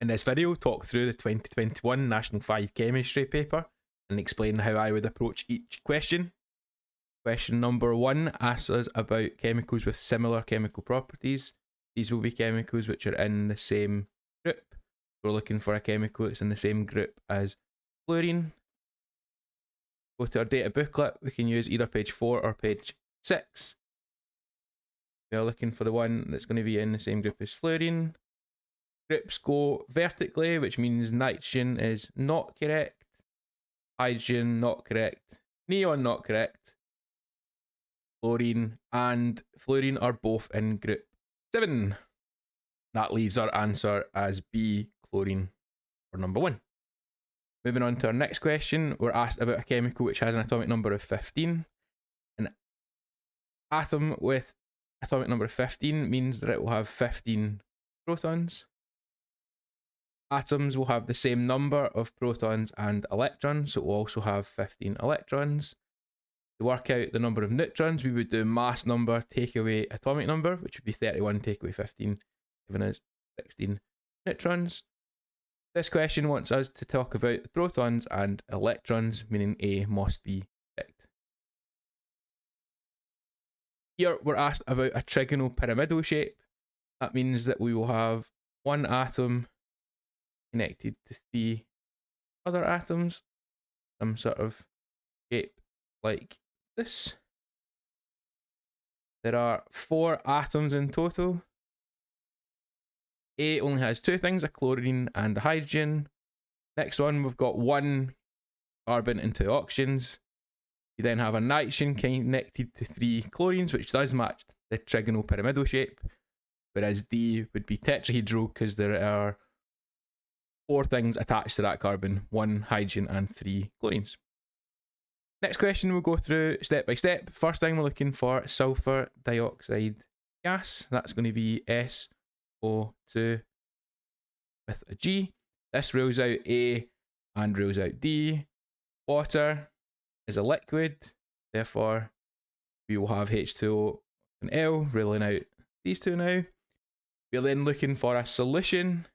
In this video, talk through the 2021 National 5 Chemistry paper and explain how I would approach each question. Question number 1 asks us about chemicals with similar chemical properties. These will be chemicals which are in the same group. We're looking for a chemical that's in the same group as fluorine. Go to our data booklet. We can use either page 4 or page 6. We are looking for the one that's going to be in the same group as fluorine. Groups go vertically, which means nitrogen is not correct, hydrogen not correct, neon not correct, chlorine and fluorine are both in group 7. That leaves our answer as B, chlorine, for number 1. Moving on to our next question, we're asked about a chemical which has an atomic number of 15. An atom with atomic number 15 means that it will have 15 protons. Atoms will have the same number of protons and electrons, so it will also have 15 electrons. To work out the number of neutrons, we would do mass number take away atomic number, which would be 31 take away 15, giving us 16 neutrons. This question wants us to talk about the protons and electrons, meaning A must be correct. Here we're asked about a trigonal pyramidal shape. That means that we will have one atom connected to 3 other atoms, some sort of shape like this. There are 4 atoms in total. A only has 2 things, a chlorine and a hydrogen. Next one, we've got 1 carbon and 2 oxygens. You then have a nitrogen connected to 3 chlorines, which does match the trigonal pyramidal shape, whereas D would be tetrahedral because there are 4 things attached to that carbon, 1 hydrogen and 3 chlorines. Next question we'll go through step by step. First thing we're looking for sulfur dioxide gas. That's going to be SO2 with a G. This rules out A and rules out D. Water is a liquid, therefore we will have H2O and L, ruling out these 2 now. We're then looking for a solution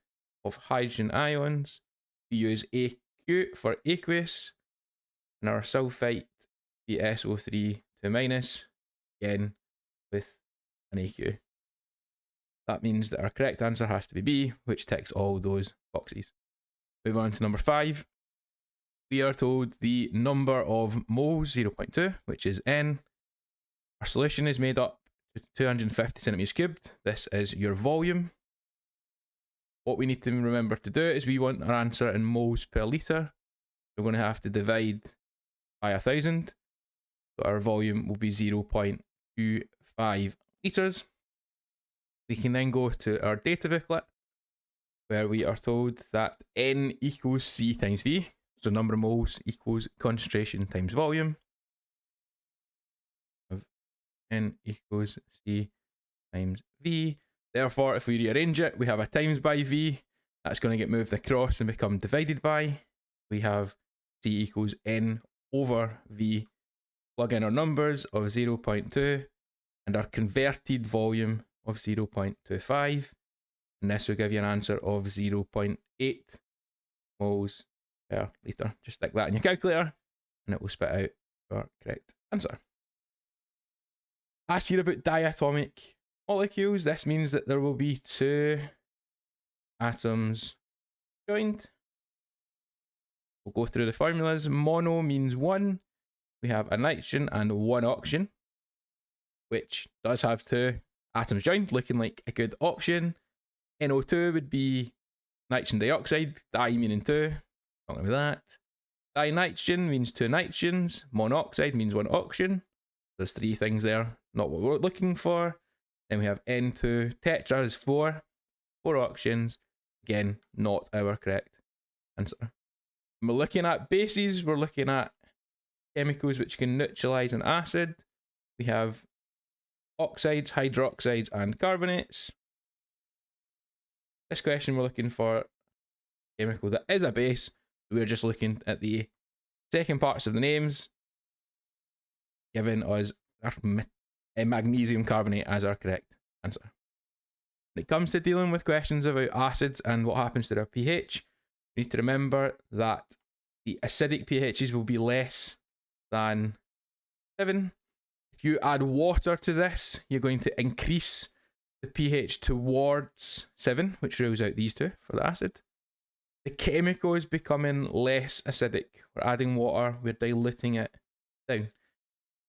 of hydrogen ions. We use AQ for aqueous, and our sulfite be SO3 2-, again with an AQ. That means that our correct answer has to be B, which ticks all those boxes. Move on to number 5. We are told the number of moles, 0.2, which is N. Our solution is made up to 250 centimeters cubed. This is your volume. What we need to remember to do is we want our answer in moles per litre. We're going to have to divide by 1,000. So our volume will be 0.25 litres. We can then go to our data booklet, where we are told that N equals C times V. So number of moles equals concentration times volume. N equals C times V. Therefore, if we rearrange it, we have a times by V. That's going to get moved across and become divided by. We have C equals N over V. Plug in our numbers of 0.2 and our converted volume of 0.25. And this will give you an answer of 0.8 moles per litre. Just stick that in your calculator and it will spit out your correct answer. Ask here about diatomic molecules. This means that there will be 2 atoms joined. We'll go through the formulas. Mono means 1. We have a nitrogen and 1 oxygen, which does have 2 atoms joined, looking like a good option. NO2 would be nitrogen dioxide, di meaning 2. Talking about that. Dinitrogen means 2 nitrogens. Monoxide means 1 oxygen. There's 3 things there, not what we're looking for. Then we have N2, tetra is 4 oxygens. Again, not our correct answer. When we're looking at bases, we're looking at chemicals which can neutralize an acid. We have oxides, hydroxides, and carbonates. This question we're looking for a chemical that is a base. We're just looking at the second parts of the names, giving us our magnesium carbonate as our correct answer. When it comes to dealing with questions about acids and what happens to their pH, you need to remember that the acidic pHs will be less than 7. If you add water to this, you're going to increase the pH towards 7, which rules out these two for the acid. The chemical is becoming less acidic. We're adding water, we're diluting it down.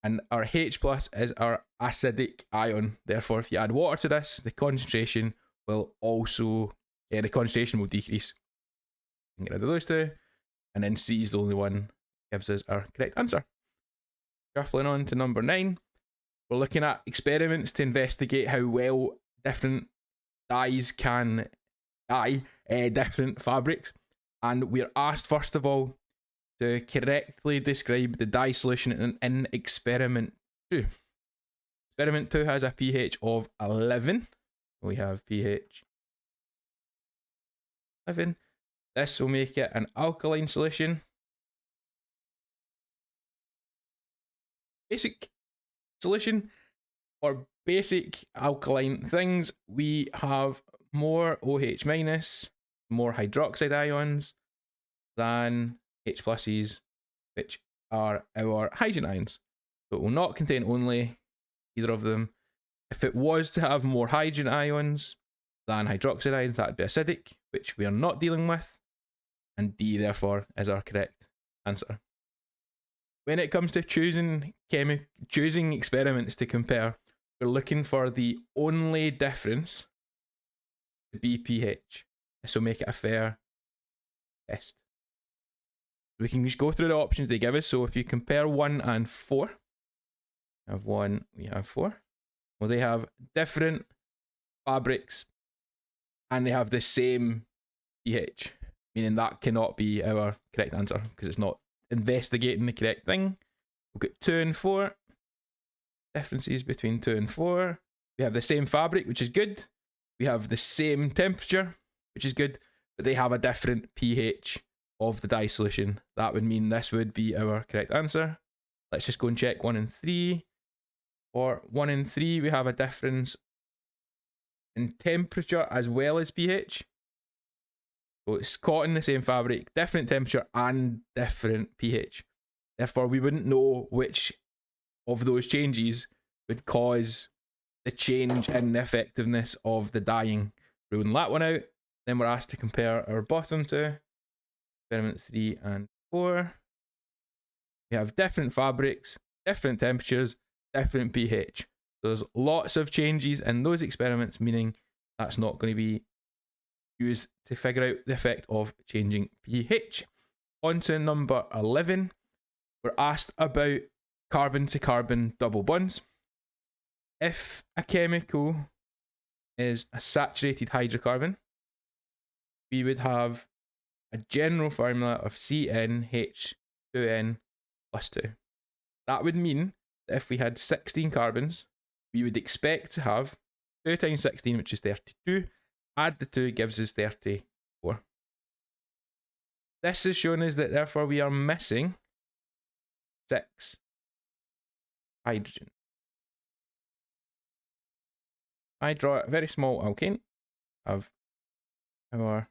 And our H plus is our acidic ion. Therefore, if you add water to this, the concentration will also, the concentration will decrease. You can get rid of those two. And then C is the only one that gives us our correct answer. Shuffling on to number 9. We're looking at experiments to investigate how well different dyes can dye different fabrics. And we're asked, first of all, to correctly describe the dye solution in experiment 2. Experiment 2 has a pH of 11. We have pH 11. This will make it an alkaline solution. Basic solution for basic alkaline things, we have more OH minus, more hydroxide ions than H pluses, which are our hydrogen ions. So it will not contain only either of them. If it was to have more hydrogen ions than hydroxide ions, that would be acidic, which we are not dealing with. And D, therefore, is our correct answer. When it comes to choosing experiments to compare, we're looking for the only difference to be pH. This will make it a fair test. We can just go through the options they give us. So if you compare 1 and 4, we have 1, we have 4. Well, they have different fabrics and they have the same pH, meaning that cannot be our correct answer because it's not investigating the correct thing. We'll get 2 and 4. Differences between 2 and 4. We have the same fabric, which is good. We have the same temperature, which is good, but they have a different pH of the dye solution. That would mean this would be our correct answer. Let's just go and check 1 and 3. For 1 and 3, we have a difference in temperature as well as pH. So it's caught in the same fabric, different temperature and different pH. Therefore, we wouldn't know which of those changes would cause the change in the effectiveness of the dyeing. Ruling that one out, then we're asked to compare our bottom two, experiment 3 and 4. We have different fabrics, different temperatures, different pH. There's lots of changes in those experiments, meaning that's not going to be used to figure out the effect of changing pH. On to number 11. We're asked about carbon to carbon double bonds. If a chemical is a saturated hydrocarbon, we would have a general formula of CnH2n plus 2. That would mean that if we had 16 carbons, we would expect to have 2 times 16, which is 32. Add the 2 gives us 34. This is showing us that therefore we are missing 6 hydrogen. I draw a very small alkane of our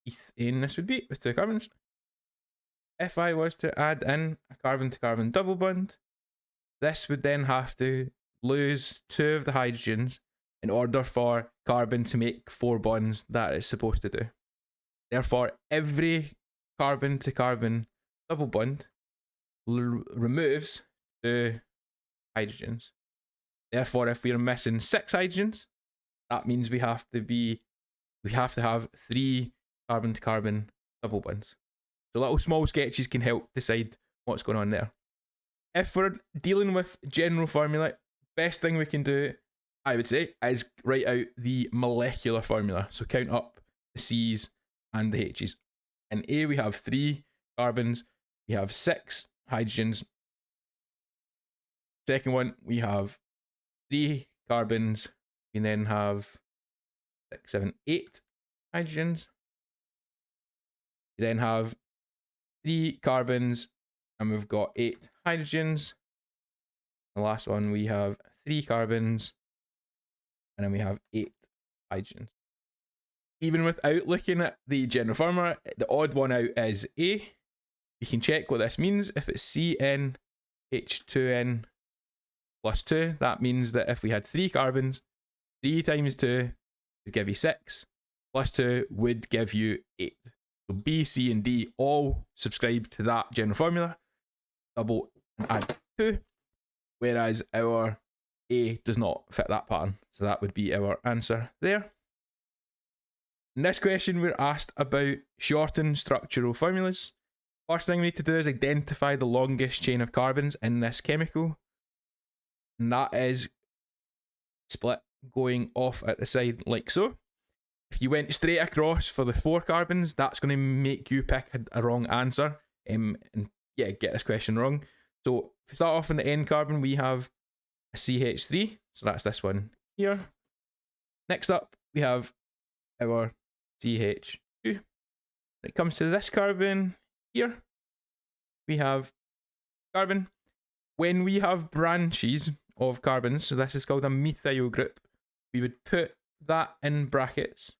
ethane, this would be, with 2 carbons. If I was to add in a carbon to carbon double bond, this would then have to lose 2 of the hydrogens in order for carbon to make 4 bonds that it's supposed to do. Therefore, every carbon to carbon double bond removes 2 hydrogens. Therefore, if we're missing 6 hydrogens, that means we have to have 3 carbon to carbon double bonds. So little small sketches can help decide what's going on there. If we're dealing with general formula, best thing we can do, I would say, is write out the molecular formula. So count up the C's and the H's. In A, we have 3 carbons, we have 6 hydrogens. Second one, we have 3 carbons, we then have 6, 7, 8 hydrogens. We then have 3 carbons and we've got 8 hydrogens. The last one, we have 3 carbons and then we have 8 hydrogens. Even without looking at the general formula, the odd one out is A. You can check what this means. If it's CnH2n plus 2, that means that if we had 3 carbons, 3 times 2 would give you 6, plus 2 would give you 8. So B, C, and D all subscribe to that general formula. Double and add 2. Whereas our A does not fit that pattern. So that would be our answer there. In this question, we're asked about shortened structural formulas. First thing we need to do is identify the longest chain of carbons in this chemical. And that is split going off at the side like so. If you went straight across for the 4 carbons, that's going to make you pick a wrong answer. And yeah, get this question wrong. So if we start off on the N carbon, we have a CH3. So that's this one here. Next up, we have our CH2. When it comes to this carbon here, we have carbon. When we have branches of carbons, so this is called a methyl group, we would put that in brackets.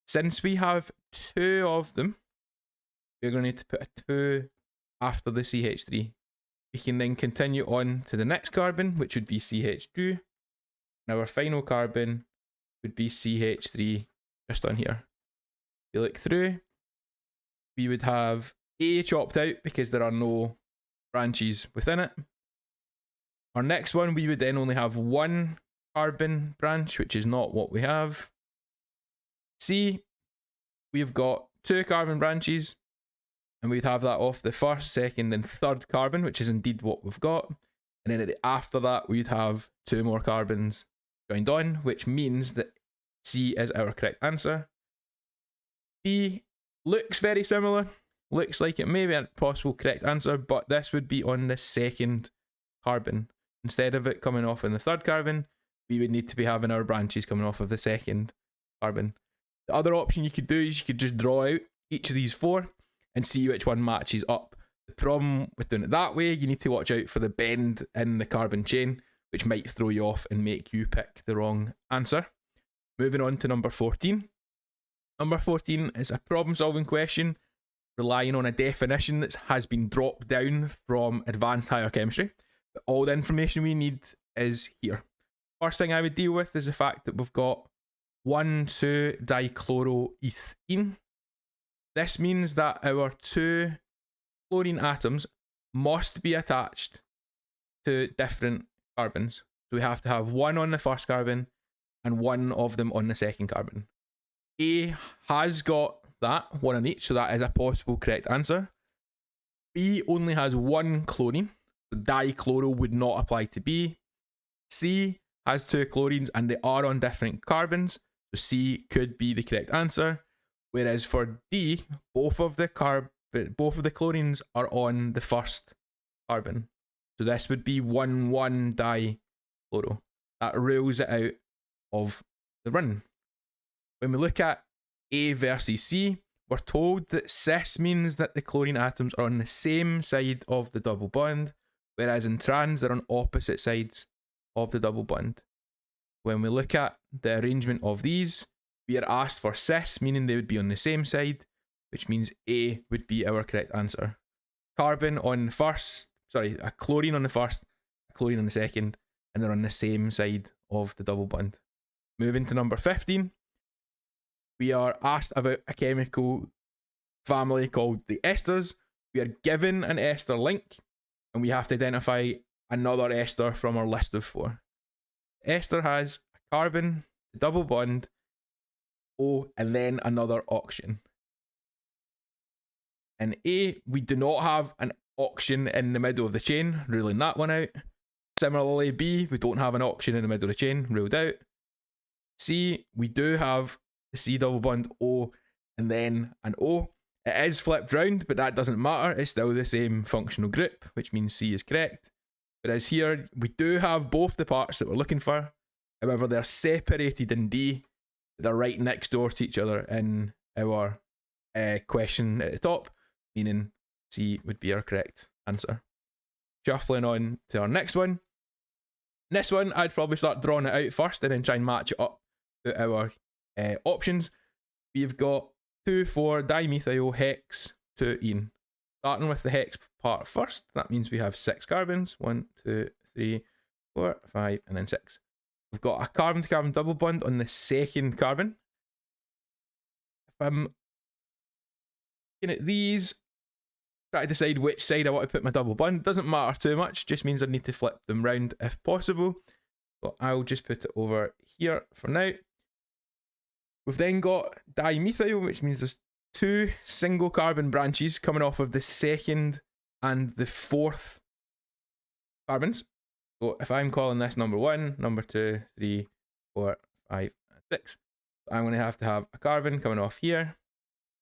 Since we have 2 of them, we're going to need to put a 2 after the CH3. We can then continue on to the next carbon, which would be CH2. And our final carbon would be CH3 just on here. If you look through, we would have A chopped out because there are no branches within it. Our next one, we would then only have 1 carbon branch, which is not what we have. C, we've got 2 carbon branches, and we'd have that off the first, second, and third carbon, which is indeed what we've got. And then after that, we'd have 2 more carbons joined on, which means that C is our correct answer. D looks very similar, looks like it may be a possible correct answer, but this would be on the second carbon. Instead of it coming off in the third carbon, we would need to be having our branches coming off of the second carbon. The other option you could do is you could just draw out each of these 4 and see which one matches up. The problem with doing it that way, you need to watch out for the bend in the carbon chain, which might throw you off and make you pick the wrong answer. Moving on to number 14. Number 14 is a problem solving question relying on a definition that has been dropped down from advanced higher chemistry. But all the information we need is here. First thing I would deal with is the fact that we've got 1,2-dichloroethene. This means that our 2 chlorine atoms must be attached to different carbons. So we have to have 1 on the first carbon and 1 of them on the second carbon. A has got that, 1 on each, so that is a possible correct answer. B only has 1 chlorine, so dichloro would not apply to B. C has 2 chlorines and they are on different carbons, so C could be the correct answer. Whereas for D, both of the chlorines are on the first carbon. So this would be 1,1-dichloro. That rules it out of the run. When we look at A versus C, we're told that cis means that the chlorine atoms are on the same side of the double bond, whereas in trans they're on opposite sides of the double bond. When we look at the arrangement of these, we are asked for cis, meaning they would be on the same side, which means A would be our correct answer. Carbon on the first, a chlorine on the first, a chlorine on the second, and they're on the same side of the double bond. Moving to number 15, we are asked about a chemical family called the esters. We are given an ester link, and we have to identify another ester from our list of 4. Ester has a carbon, a double bond, O, and then another oxygen. In A, we do not have an oxygen in the middle of the chain, ruling that one out. Similarly, B, we don't have an oxygen in the middle of the chain, ruled out. C, we do have the C double bond O and then an O. It is flipped round, but that doesn't matter. It's still the same functional group, which means C is correct. Whereas here, we do have both the parts that we're looking for. However, they're separated in D. They're right next door to each other in our question at the top, meaning C would be our correct answer. Shuffling on to our next one. This one, I'd probably start drawing it out first and then try and match it up to our options. We've got 2,4-dimethyl hex 2-ene. Starting with the hex part first, that means we have 6 carbons. 1, 2, 3, 4, 5, and then 6. We've got a carbon-to-carbon double bond on the second carbon. If I'm looking at these, try to decide which side I want to put my double bond. Doesn't matter too much, just means I need to flip them round if possible. So I'll just put it over here for now. We've then got dimethyl, which means there's 2 single carbon branches coming off of the second and the fourth carbons. So if I'm calling this number 1, number 2, 3, 4, 5, and 6, I'm going to have a carbon coming off here,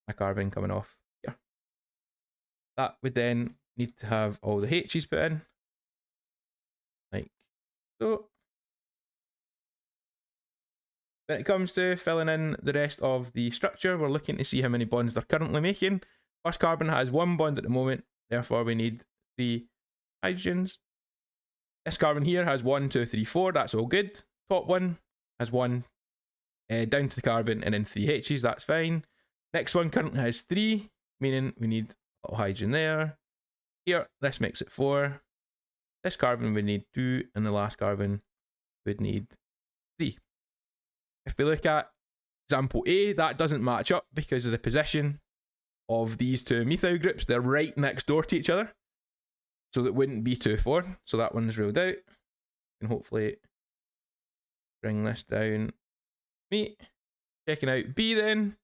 a carbon coming off here. That would then need to have all the H's put in, like so. When it comes to filling in the rest of the structure, we're looking to see how many bonds they're currently making. First carbon has 1 bond at the moment, therefore we need 3 hydrogens. This carbon here has 1, 2, 3, 4, that's all good. Top one has 1 down to the carbon and then 3 H's, that's fine. Next one currently has 3, meaning we need a little hydrogen there. Here, this makes it 4. This carbon would need 2, and the last carbon would need 3. If we look at example A, that doesn't match up because of the position of these 2 methyl groups. They're right next door to each other. So that wouldn't be 2, 4. So that one's ruled out. And hopefully bring this down. Me. Checking out B then.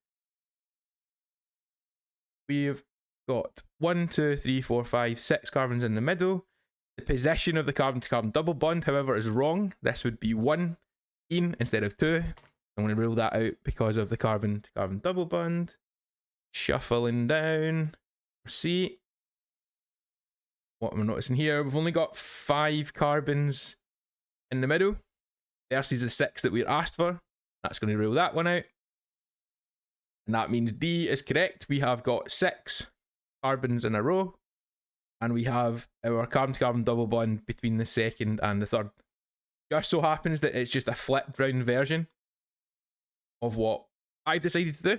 We've got 1, 2, 3, 4, 5, 6 carbons in the middle. The position of the carbon-to-carbon double bond, however, is wrong. This would be 1-ene instead of 2. I'm going to rule that out because of the carbon-to-carbon double bond. Shuffling down. C. What am I noticing here? We've only got 5 carbons in the middle versus the 6 that we're asked for. That's going to rule that one out. And that means D is correct. We have got 6 carbons in a row. And we have our carbon-to-carbon double bond between the second and the third. Just so happens that it's just a flipped round version of what I've decided to do.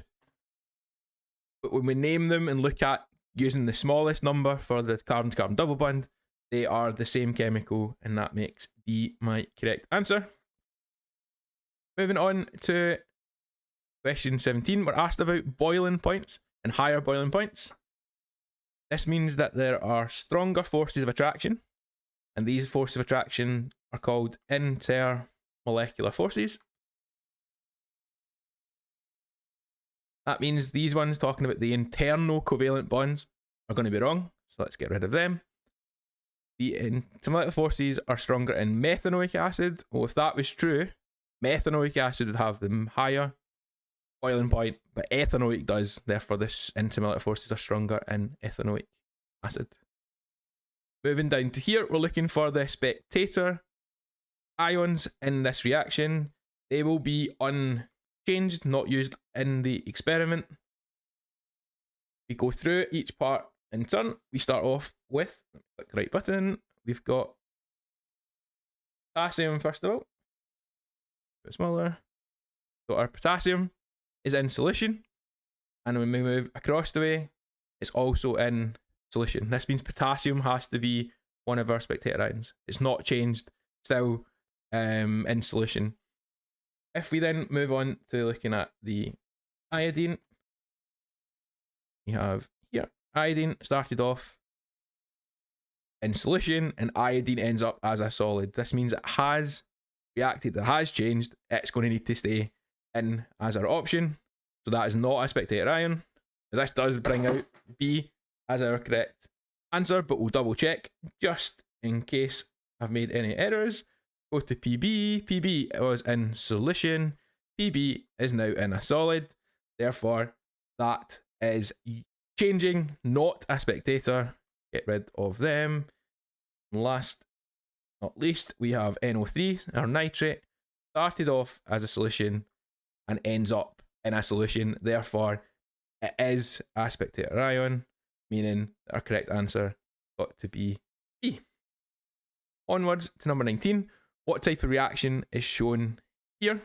But when we name them and look at using the smallest number for the carbon-to-carbon double bond, they are the same chemical, and that makes D my correct answer. Moving on to question 17, we're asked about boiling points and higher boiling points. This means that there are stronger forces of attraction, and these forces of attraction are called intermolecular forces. That means these ones talking about the internal covalent bonds are going to be wrong, so let's get rid of them. The intermolecular forces are stronger in methanoic acid. Well, if that was true, methanoic acid would have the higher boiling point, but ethanoic does, therefore this intermolecular forces are stronger in ethanoic acid. Moving down to here, we're looking for the spectator ions in this reaction. They will be unchanged, not used in the experiment. We go through each part in turn. We start off with, click the right button, we've got potassium first of all, a bit smaller. So our potassium is in solution, and when we move across the way, it's also in solution. This means potassium has to be one of our spectator ions. It's not changed, still in solution. If we then move on to looking at the iodine, we have here, iodine started off in solution, and iodine ends up as a solid. This means it has reacted, it has changed, it's going to need to stay in as our option. So that is not a spectator ion. This does bring out B as our correct answer, but we'll double check just in case I've made any errors. Go to PB. PB was in solution. PB is now in a solid. Therefore, that is changing, not a spectator. Get rid of them. And last not least, we have NO3, our nitrate, started off as a solution and ends up in a solution. Therefore, it is a spectator ion, meaning our correct answer got to be B. Onwards to number 19. What type of reaction is shown here?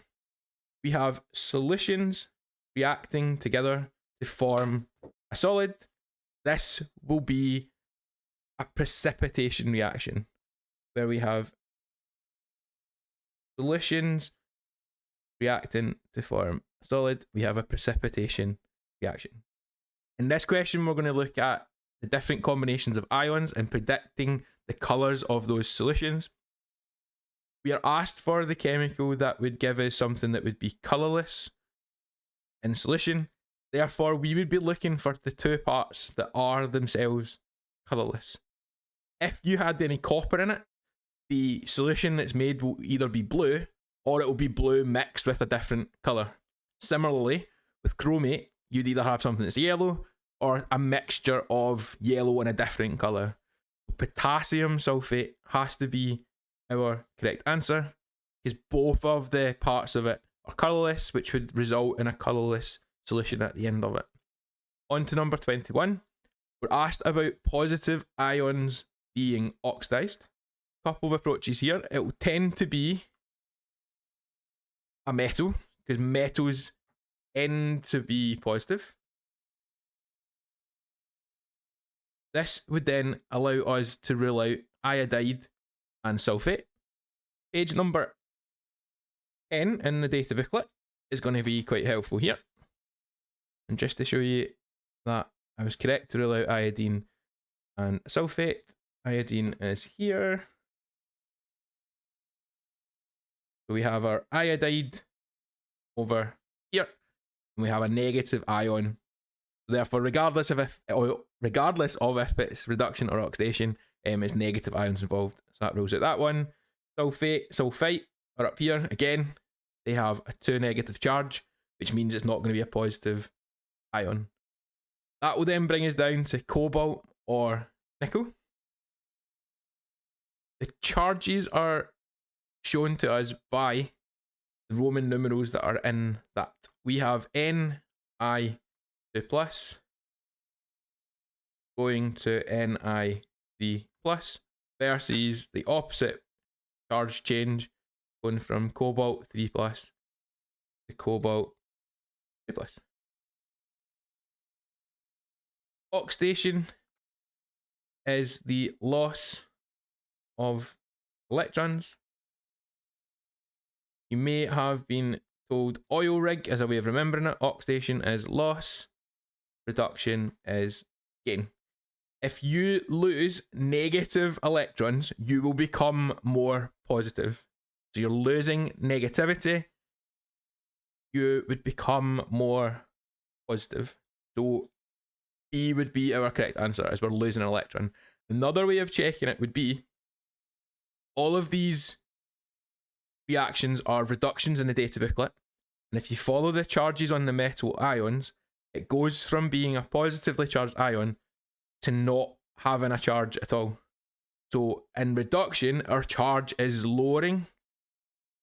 we have solutions reacting together to form a solid. This will be a precipitation reaction where we have solutions reacting to form a solid. We have a precipitation reaction. In this question, we're going to look at the different combinations of ions and predicting the colours of those solutions. We are asked for the chemical that would give us something that would be colourless in solution. Therefore, we would be looking for the two parts that are themselves colourless. If you had any copper in it, the solution that's made will either be blue or it will be blue mixed with a different colour. Similarly, with chromate, you'd either have something that's yellow or a mixture of yellow and a different colour. Potassium sulfate has to be our correct answer because both of the parts of it are colourless, which would result in a colourless solution at the end of it. On to number 21. We're asked about positive ions being oxidised. Couple of approaches here. It will tend to be a metal because metals tend to be positive. This would then allow us to rule out iodide and sulfate. Page number 10 in the data booklet is going to be quite helpful here. And just to show you that I was correct to rule out iodine and sulfate, iodine is here. So we have our iodide over here, and we have a negative ion. Therefore, regardless of if it's reduction or oxidation, it's negative ions involved. So that rules out that one. Sulfite are up here. Again, they have a 2 negative charge, which means it's not going to be a positive ion. That will then bring us down to cobalt or nickel. The charges are shown to us by the Roman numerals that are in that. We have Ni2+ going to Ni3+ versus the opposite charge change going from cobalt 3+ to cobalt 2+. Oxidation is the loss of electrons. You may have been told oil rig as a way of remembering it. Oxidation is loss, reduction is gain. If you lose negative electrons, you will become more positive. So you're losing negativity, you would become more positive. So B would be our correct answer, as we're losing an electron. Another way of checking it would be all of these reactions are reductions in the data booklet, and if you follow the charges on the metal ions, it goes from being a positively charged ion to not having a charge at all. So in reduction, our charge is lowering,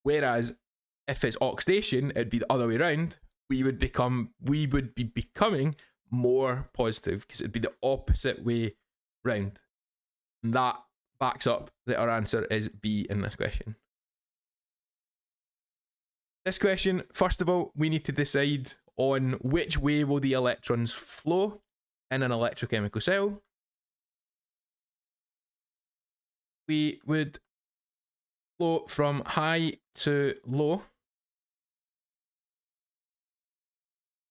whereas if it's oxidation, it'd be the other way around. We would be becoming more positive because it'd be the opposite way round. And that backs up that our answer is B in this question. This question, first of all, we need to decide on which way will the electrons flow in an electrochemical cell. We would flow from high to low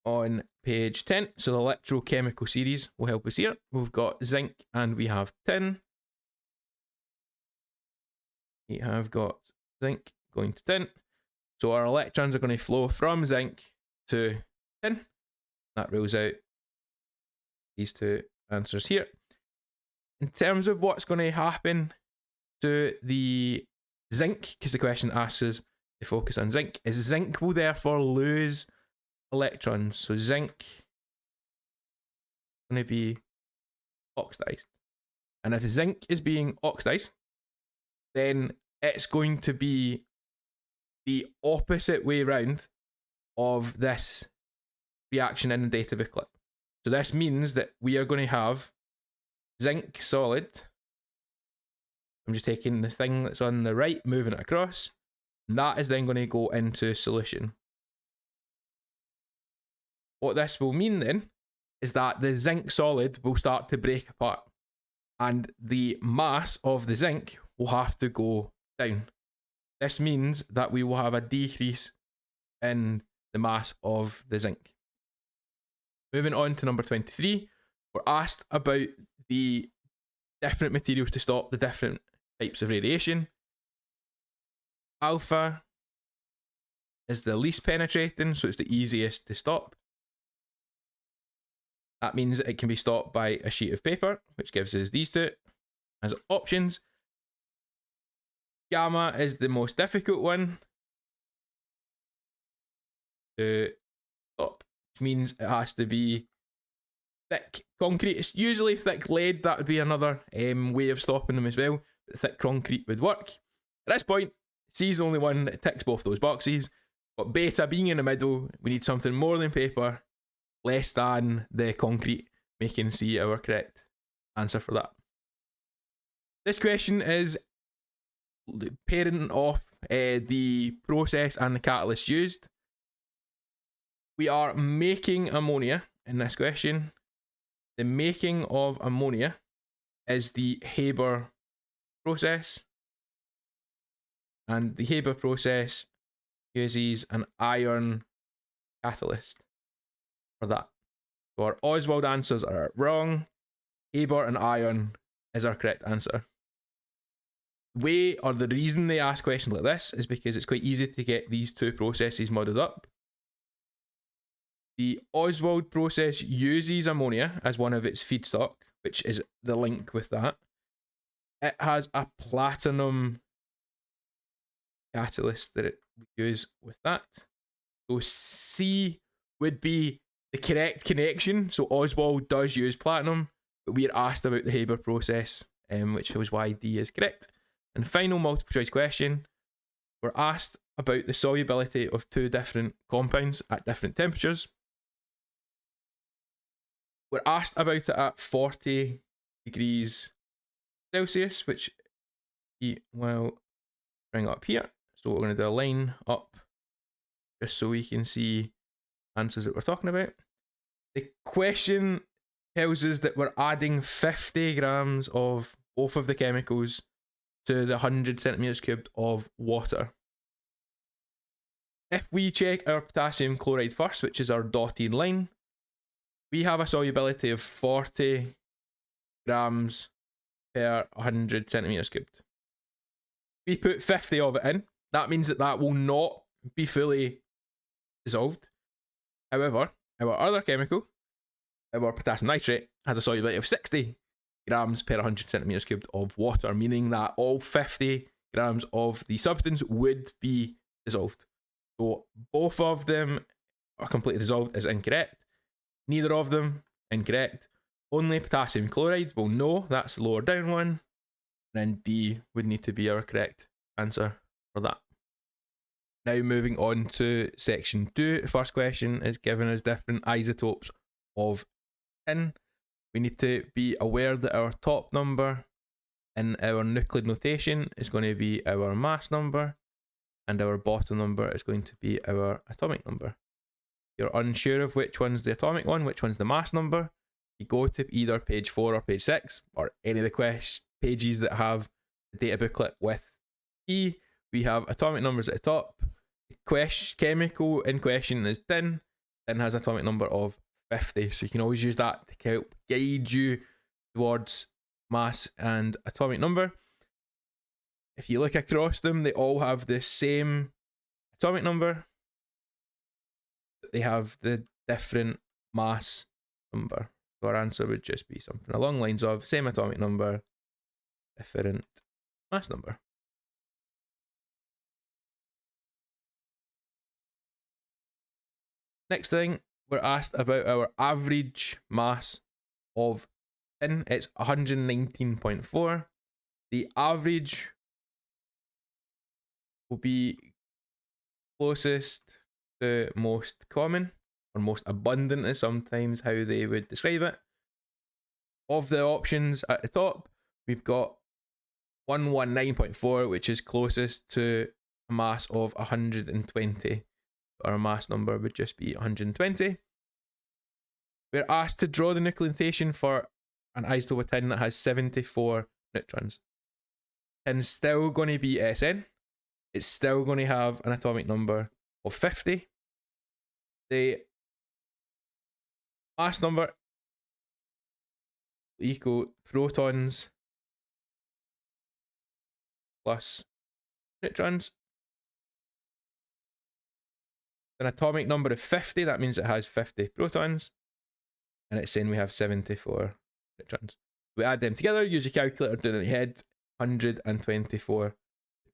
on page 10. So the electrochemical series will help us here. We've got zinc and we have tin. We have got zinc going to tin. So our electrons are going to flow from zinc to tin. That rules out these two answers here. In terms of what's going to happen to the zinc, because the question asks us to focus on zinc, is zinc will therefore lose electrons. So zinc is going to be oxidized. And if zinc is being oxidized, then it's going to be the opposite way round of this reaction in the data booklet. So this means that we are going to have zinc solid. I'm just taking the thing that's on the right, moving it across. And that is then going to go into solution. What this will mean then is that the zinc solid will start to break apart, and the mass of the zinc will have to go down. This means that we will have a decrease in the mass of the zinc. Moving on to number 23, we're asked about the different materials to stop the different types of radiation. Alpha is the least penetrating, so it's the easiest to stop. That means that it can be stopped by a sheet of paper, which gives us these two as options. Gamma is the most difficult one to stop, which means it has to be thick concrete. It's usually thick lead, that would be another way of stopping them as well, but thick concrete would work. At this point, C is the only one that ticks both those boxes, but beta being in the middle, we need something more than paper, less than the concrete, making C our correct answer for that. This question is pairing off the process and the catalyst used. We are making ammonia in this question. The making of ammonia is the Haber process, and the Haber process uses an iron catalyst for that. So our Oswald answers are wrong. Haber and iron is our correct answer. The reason they ask questions like this is because it's quite easy to get these two processes muddled up. The Oswald process uses ammonia as one of its feedstock, which is the link with that. It has a platinum catalyst that it would use with that. So C would be the correct connection. So Oswald does use platinum, but we're asked about the Haber process, which is why D is correct. And final multiple choice question, we're asked about the solubility of two different compounds at different temperatures. We're asked about it at 40 degrees Celsius, which we will bring up here. So we're going to do a line up just so we can see answers that we're talking about. The question tells us that we're adding 50 grams of both of the chemicals to the 100 centimeters cubed of water. If we check our potassium chloride first, which is our dotted line, we have a solubility of 40 grams per 100 centimeters cubed. We put 50 of it in. That means that will not be fully dissolved. However, our other chemical, our potassium nitrate, has a solubility of 60 grams per 100 centimeters cubed of water, meaning that all 50 grams of the substance would be dissolved. So both of them are completely dissolved is incorrect. Neither of them incorrect. Only potassium chloride, well, no, that's the lower down one. And then D would need to be our correct answer for that. Now moving on to section 2. The first question is giving us different isotopes of tin. We need to be aware that our top number in our nuclear notation is going to be our mass number, and our bottom number is going to be our atomic number. If you're unsure of which one's the atomic one, which one's the mass number, you go to either page 4 or page 6, or any of the pages that have the data booklet with E. We have atomic numbers at the top. The chemical in question is tin. Tin has an atomic number of 50, so you can always use that to help guide you towards mass and atomic number. If you look across them, they all have the same atomic number, but they have the different mass number. So our answer would just be something along the lines of same atomic number, different mass number. Next thing, we're asked about our average mass of tin. It's 119.4. The average will be closest to most common, or most abundant is sometimes how they would describe it. Of the options at the top, we've got 119.4, which is closest to a mass of 120. Our mass number would just be 120. We're asked to draw the nucleation for an isotope of tin that has 74 neutrons. Tin's still going to be SN. It's still going to have an atomic number of 50. The mass number equal protons plus neutrons. An atomic number of 50, that means it has 50 protons. And it's saying we have 74 neutrons. We add them together, use your calculator, do it in your head. 124 would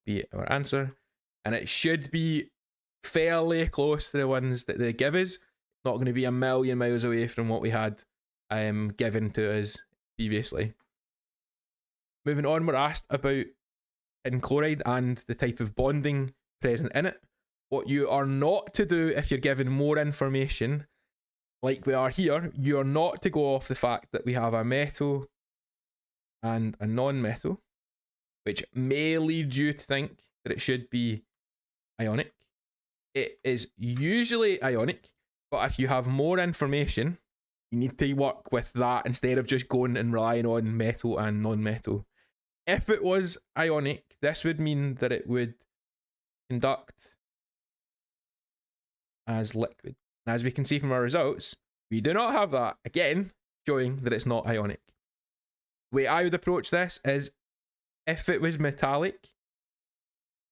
be our answer. And it should be fairly close to the ones that they give us. Not going to be a million miles away from what we had given to us previously. Moving on, we're asked about tin chloride and the type of bonding present in it. What you are not to do if you're given more information, like we are here, you are not to go off the fact that we have a metal and a non-metal, which may lead you to think that it should be ionic. It is usually ionic, but if you have more information, you need to work with that instead of just going and relying on metal and non-metal. If it was ionic, this would mean that it would conduct as liquid. And as we can see from our results, we do not have that, again, showing that it's not ionic. The way I would approach this is, if it was metallic,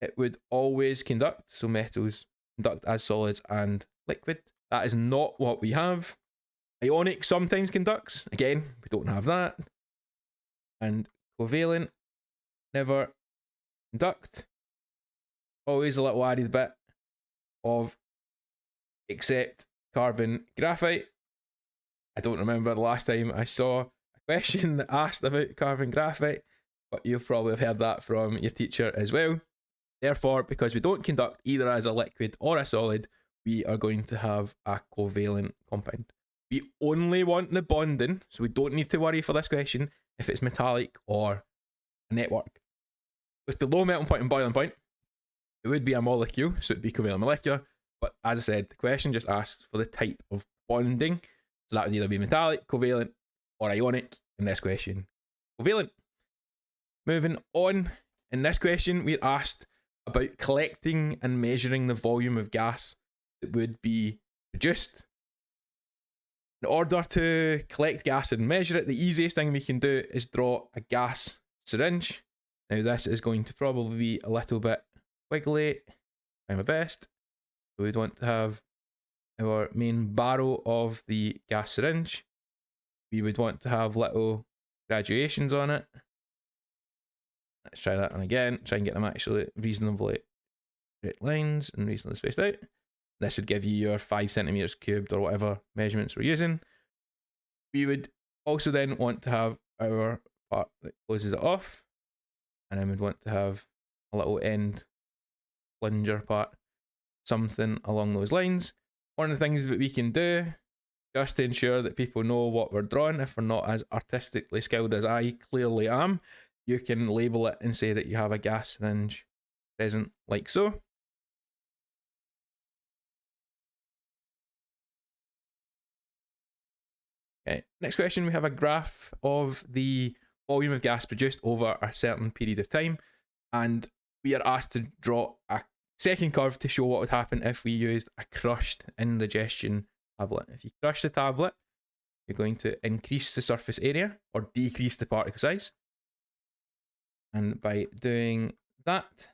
it would always conduct, so metals conduct as solids and liquid. That is not what we have. Ionic sometimes conducts, again, we don't have that. And covalent, never conduct. Always a little added bit of except carbon graphite. I don't remember the last time I saw a question that asked about carbon graphite, but you'll probably have heard that from your teacher as well. Therefore, because we don't conduct either as a liquid or a solid, we are going to have a covalent compound. We only want the bonding, so we don't need to worry for this question if it's metallic or a network. With the low melting point and boiling point, it would be a molecule, so it'd be covalent molecular. But as I said, the question just asks for the type of bonding. So that would either be metallic, covalent, or ionic in this question. Covalent. Moving on, in this question, we're asked about collecting and measuring the volume of gas that would be produced. In order to collect gas and measure it, the easiest thing we can do is draw a gas syringe. Now this is going to probably be a little bit wiggly. Try my best. So we'd want to have our main barrel of the gas syringe. We would want to have little graduations on it. Let's try that one again. Try and get them actually reasonably straight lines and reasonably spaced out. This would give you your 5 centimeters cubed or whatever measurements we're using. We would also then want to have our part that closes it off. And then we'd want to have a little end plunger part. Something along those lines. One of the things that we can do, just to ensure that people know what we're drawing, if we're not as artistically skilled as I clearly am, you can label it and say that you have a gas syringe present like so. Okay, next question, we have a graph of the volume of gas produced over a certain period of time, and we are asked to draw a second curve to show what would happen if we used a crushed indigestion tablet. If you crush the tablet, you're going to increase the surface area or decrease the particle size. And by doing that,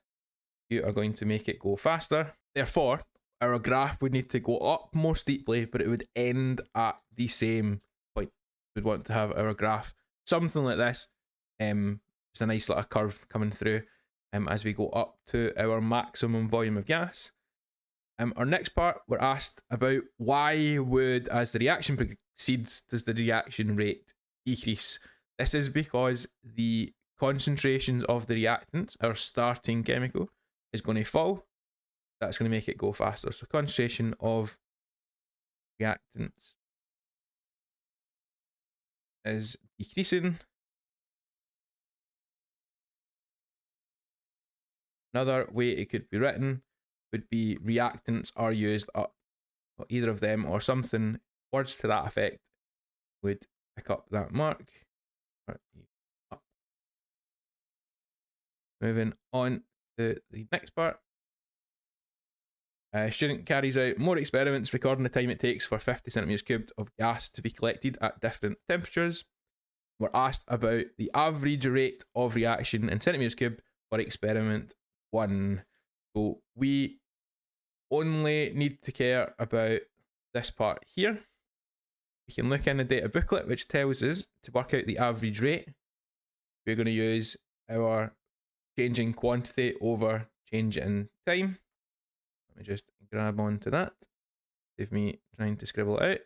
you are going to make it go faster. Therefore, our graph would need to go up more steeply, but it would end at the same point. We'd want to have our graph something like this. Just a nice little curve coming through. As we go up to our maximum volume of gas. Our next part, we're asked about why would, as the reaction proceeds, does the reaction rate decrease? This is because the concentrations of the reactants, our starting chemical, is going to fall. That's going to make it go faster. So concentration of reactants is decreasing. Another way it could be written would be reactants are used up, either of them or something, words to that effect, would pick up that mark. Moving on to the next part. Student carries out more experiments recording the time it takes for 50 centimeters cubed of gas to be collected at different temperatures. We're asked about the average rate of reaction in centimeters cubed for experiment 1. So we only need to care about this part here. We can look in the data booklet, which tells us to work out the average rate. We're going to use our changing quantity over change in time. Let me just grab onto that. Save me trying to scribble it out.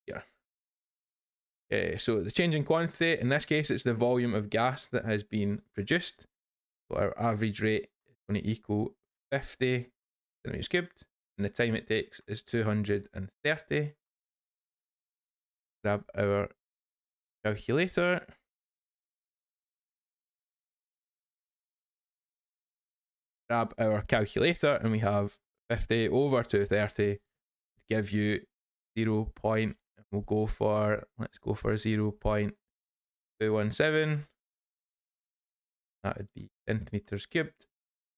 Here. Okay, so the change in quantity, in this case, it's the volume of gas that has been produced. So our average rate is going to equal 50 centimeters cubed, and the time it takes is 230. Grab our calculator. And we have 50 over 230 to give you 0. We'll go for, let's go for 0.217. That would be centimeters cubed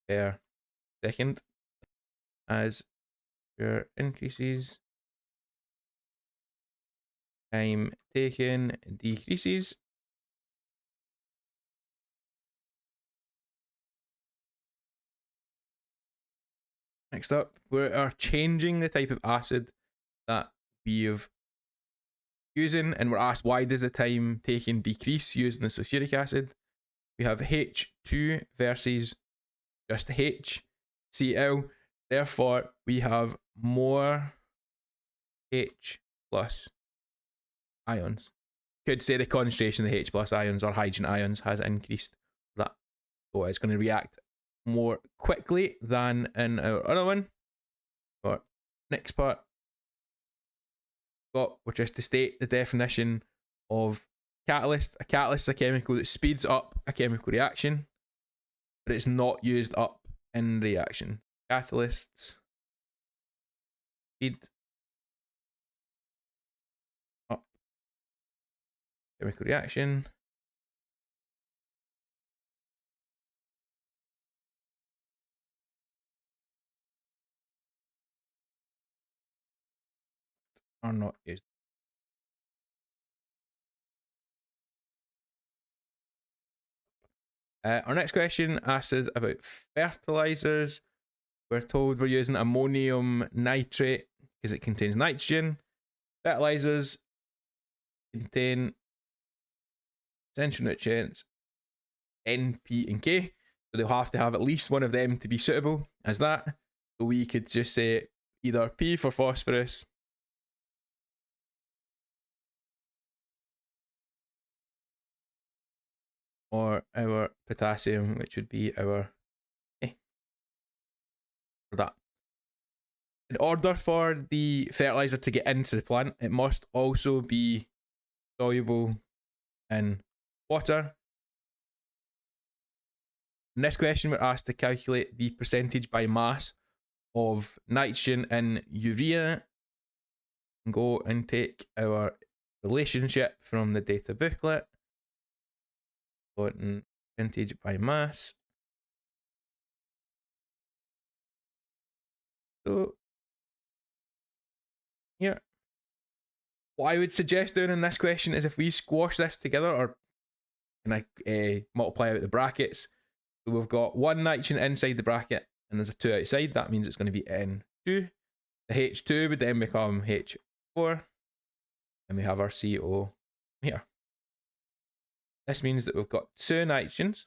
per second. As your increases, time taken decreases. Next up, we are changing the type of acid that we've using, and we're asked why does the time taken decrease using the sulfuric acid. We have H2 versus just HCl, therefore we have more H plus ions. Could say the concentration of the H plus ions or hydrogen ions has increased. That, so it's going to react more quickly than in our other one. But next part, we're just to state the definition of catalyst. A catalyst is a chemical that speeds up a chemical reaction, but it's not used up in reaction. Catalysts speed up chemical reaction. Are not used. Our next question asks us about fertilizers. We're told we're using ammonium nitrate because it contains nitrogen. Fertilizers contain essential nutrients N, P, and K. So they'll have to have at least one of them to be suitable as that. So we could just say either P for phosphorus, or our potassium, which would be our A for that. In order for the fertilizer to get into the plant, it must also be soluble in water. In this question, we're asked to calculate the percentage by mass of nitrogen in urea. Go and take our relationship from the data booklet. Percentage by mass. So, yeah. What I would suggest doing in this question is if we squash this together, or can I multiply out the brackets? So we've got one nitrogen inside the bracket and there's a 2 outside. That means it's going to be N2. The H2 would then become H4. And we have our CO here. This means that we've got 2 nitrogens.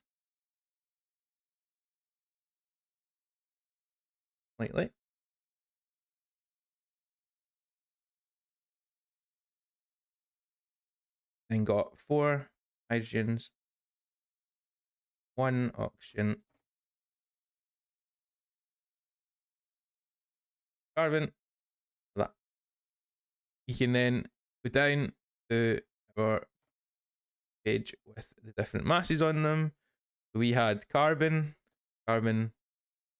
Slightly. Then got 4 hydrogens, 1 oxygen, carbon. That. You can then go down to our page with the different masses on them. So we had carbon here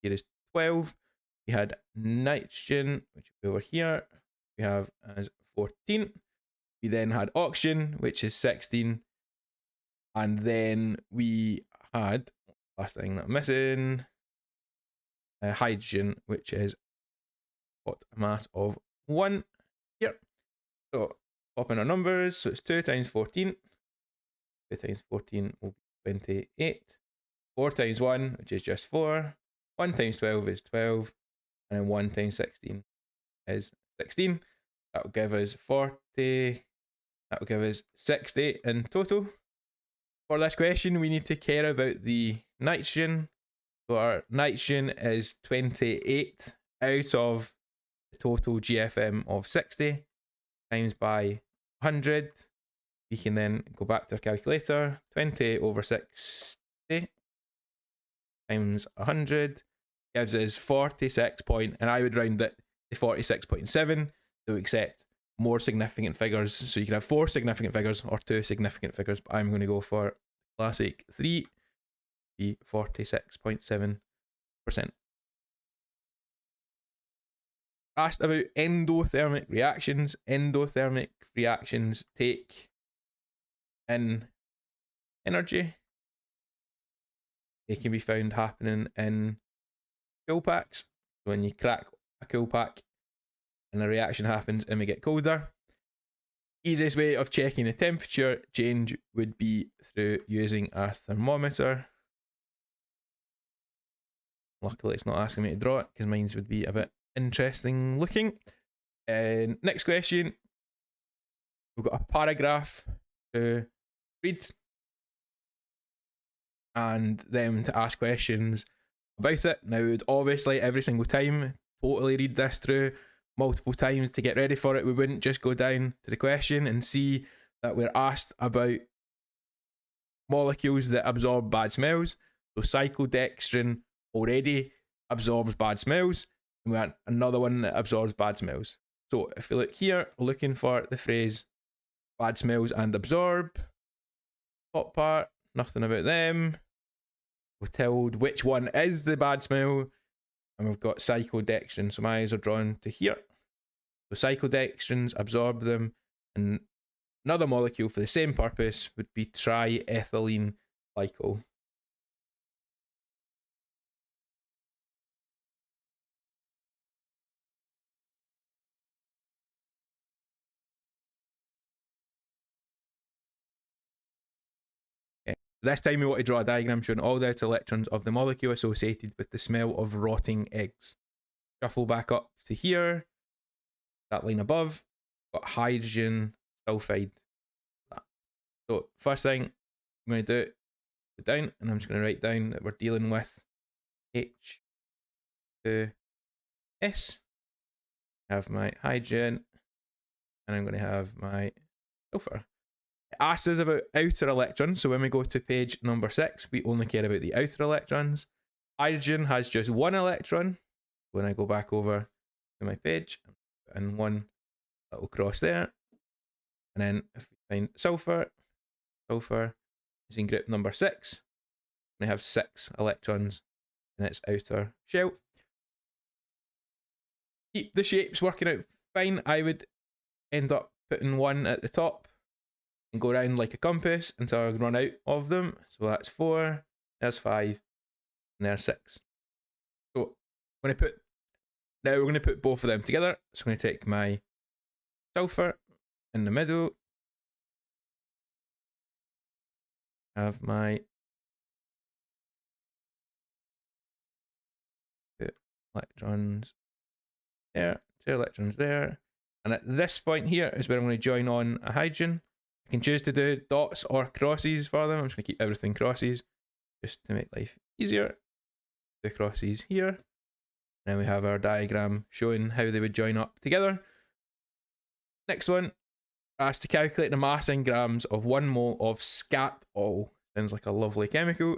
is 12. We had nitrogen, which will be over here, we have as 14. We then had oxygen, which is 16. And then we had, last thing that I'm missing, hydrogen, which is got a mass of 1 here. So pop in our numbers. So it's 2 times 14. 2 times 14 will be 28. 4 times 1, which is just 4. 1 times 12 is 12. And then 1 times 16 is 16. That will give us 40. That will give us 60 in total. For this question, we need to care about the nitrogen. So our nitrogen is 28 out of the total GFM of 60 times by 100. We can then go back to our calculator. 28 over 60 times 100 gives us 46 point, and I would round it to 46.7 to accept more significant figures. So you can have 4 significant figures or 2 significant figures, but I'm going to go for classic 3, the 46.7%. Asked about endothermic reactions. Endothermic reactions take in energy. They can be found happening in cool packs. When you crack a cool pack and a reaction happens and we get colder. Easiest way of checking the temperature change would be through using a thermometer. Luckily it's not asking me to draw it because mine would be a bit interesting looking. And next question, we've got a paragraph to read and them to ask questions about it. Now, obviously every single time totally read this through multiple times to get ready for it. We wouldn't just go down to the question and see that we're asked about molecules that absorb bad smells. So cyclodextrin already absorbs bad smells, and we want another one that absorbs bad smells. So if we look here, we're looking for the phrase bad smells and absorb. Top part, nothing about them. We're told which one is the bad smell, and we've got cyclodextrin. So my eyes are drawn to here. So cyclodextrins absorb them, and another molecule for the same purpose would be triethylene glycol. This time we want to draw a diagram showing all the outer electrons of the molecule associated with the smell of rotting eggs. Shuffle back up to here. That line above, got hydrogen sulfide. So first thing I'm going to do, go down, and I'm just going to write down that we're dealing with H2S. I have my hydrogen, and I'm going to have my sulfur. It asks us about outer electrons, so when we go to page number 6, we only care about the outer electrons. Hydrogen has just 1 electron. When I go back over to my page, and 1 little cross there. And then if we find sulfur is in group number 6. We have 6 electrons in its outer shell. Keep the shapes working out fine. I would end up putting 1 at the top and go around like a compass until I run out of them. So that's 4, there's 5, and there's 6. So we're going to put both of them together. So I'm going to take my sulfur in the middle, have my electrons there, 2 electrons there, and at this point here is where I'm going to join on a hydrogen. I can choose to do dots or crosses for them. I'm just going to keep everything crosses just to make life easier. 2 crosses here. And then we have our diagram showing how they would join up together. Next one, asked to calculate the mass in grams of 1 mole of scatol. Sounds like a lovely chemical.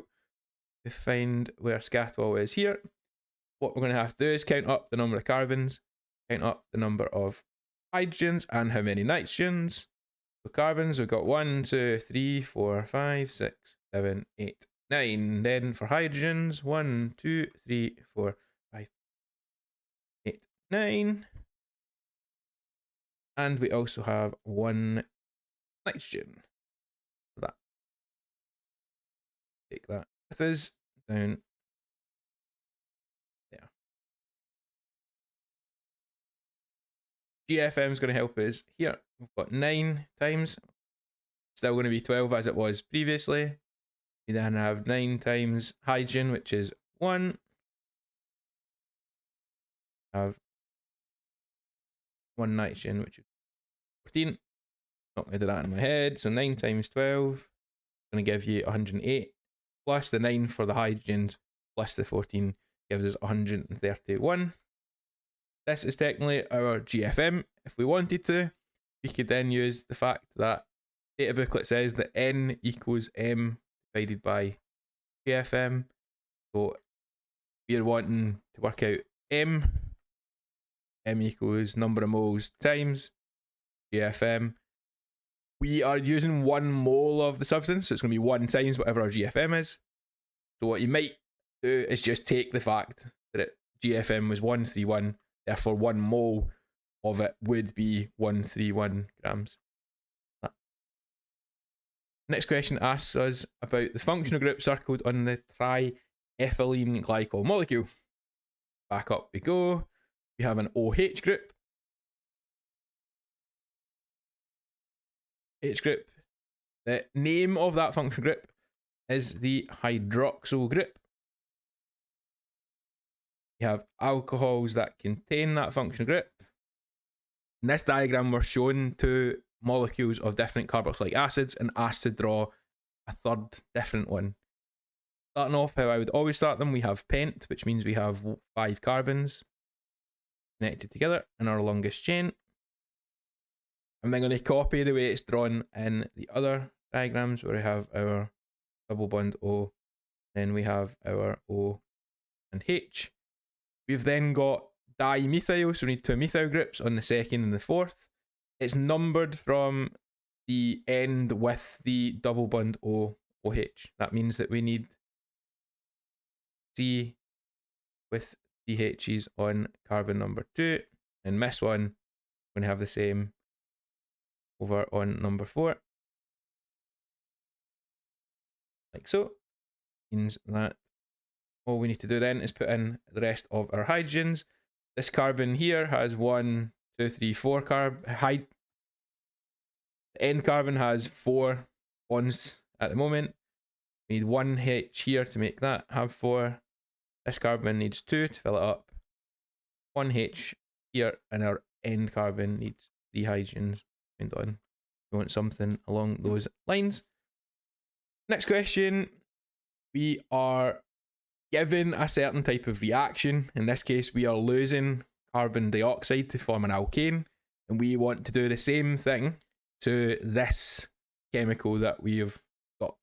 To find where scatol is here, what we're going to have to do is count up the number of carbons, count up the number of hydrogens, and how many nitrogens. For carbons, we've got 1, 2, 3, 4, 5, 6, 7, 8, 9. Then for hydrogens, 1, 2, 3, 4, 5, 8, 9. And we also have 1 nitrogen. That. Take that with us down there. GFM is going to help us here. We've got 9 times. Still going to be 12 as it was previously. We then have 9 times hydrogen, which is 1. Have 1 nitrogen, which is 14. Not going to do that in my head. So 9 times 12 is going to give you 108. Plus the 9 for the hydrogens, plus the 14 gives us 131. This is technically our GFM. If we wanted to, we could then use the fact that data booklet says that N equals M divided by GFM. So we're wanting to work out M equals number of moles times GFM. We are using 1 mole of the substance, so it's going to be 1 times whatever our GFM is. So what you might do is just take the fact that GFM was 131, therefore 1 mole of it would be 131 grams. Next question asks us about the functional group circled on the triethylene glycol molecule. Back up we go. We have an OH group. H group. The name of that functional group is the hydroxyl group. We have alcohols that contain that functional group. In this diagram, we're shown 2 molecules of different carboxylic acids and asked to draw a third different one. Starting off how I would always start them, we have pent, which means we have 5 carbons connected together in our longest chain. I'm then going to copy the way it's drawn in the other diagrams where we have our double bond O, then we have our O and H. We've then got dimethyl, so we need 2 methyl groups on the second and the fourth. It's numbered from the end with the double bond O, OH. That means that we need C with 3 H's on carbon number 2. And this one, we're going to have the same over on number 4. Like so. Means that all we need to do then is put in the rest of our hydrogens. This carbon here has 1, 2, 3, 4 the end carbon has 4 bonds at the moment. We need 1 H here to make that have 4. This carbon needs 2 to fill it up. 1 H here, and our end carbon needs 3 hydrogens. And on. We want something along those lines. Next question. We are given a certain type of reaction. In this case, we are losing carbon dioxide to form an alkane, and we want to do the same thing to this chemical that we have got.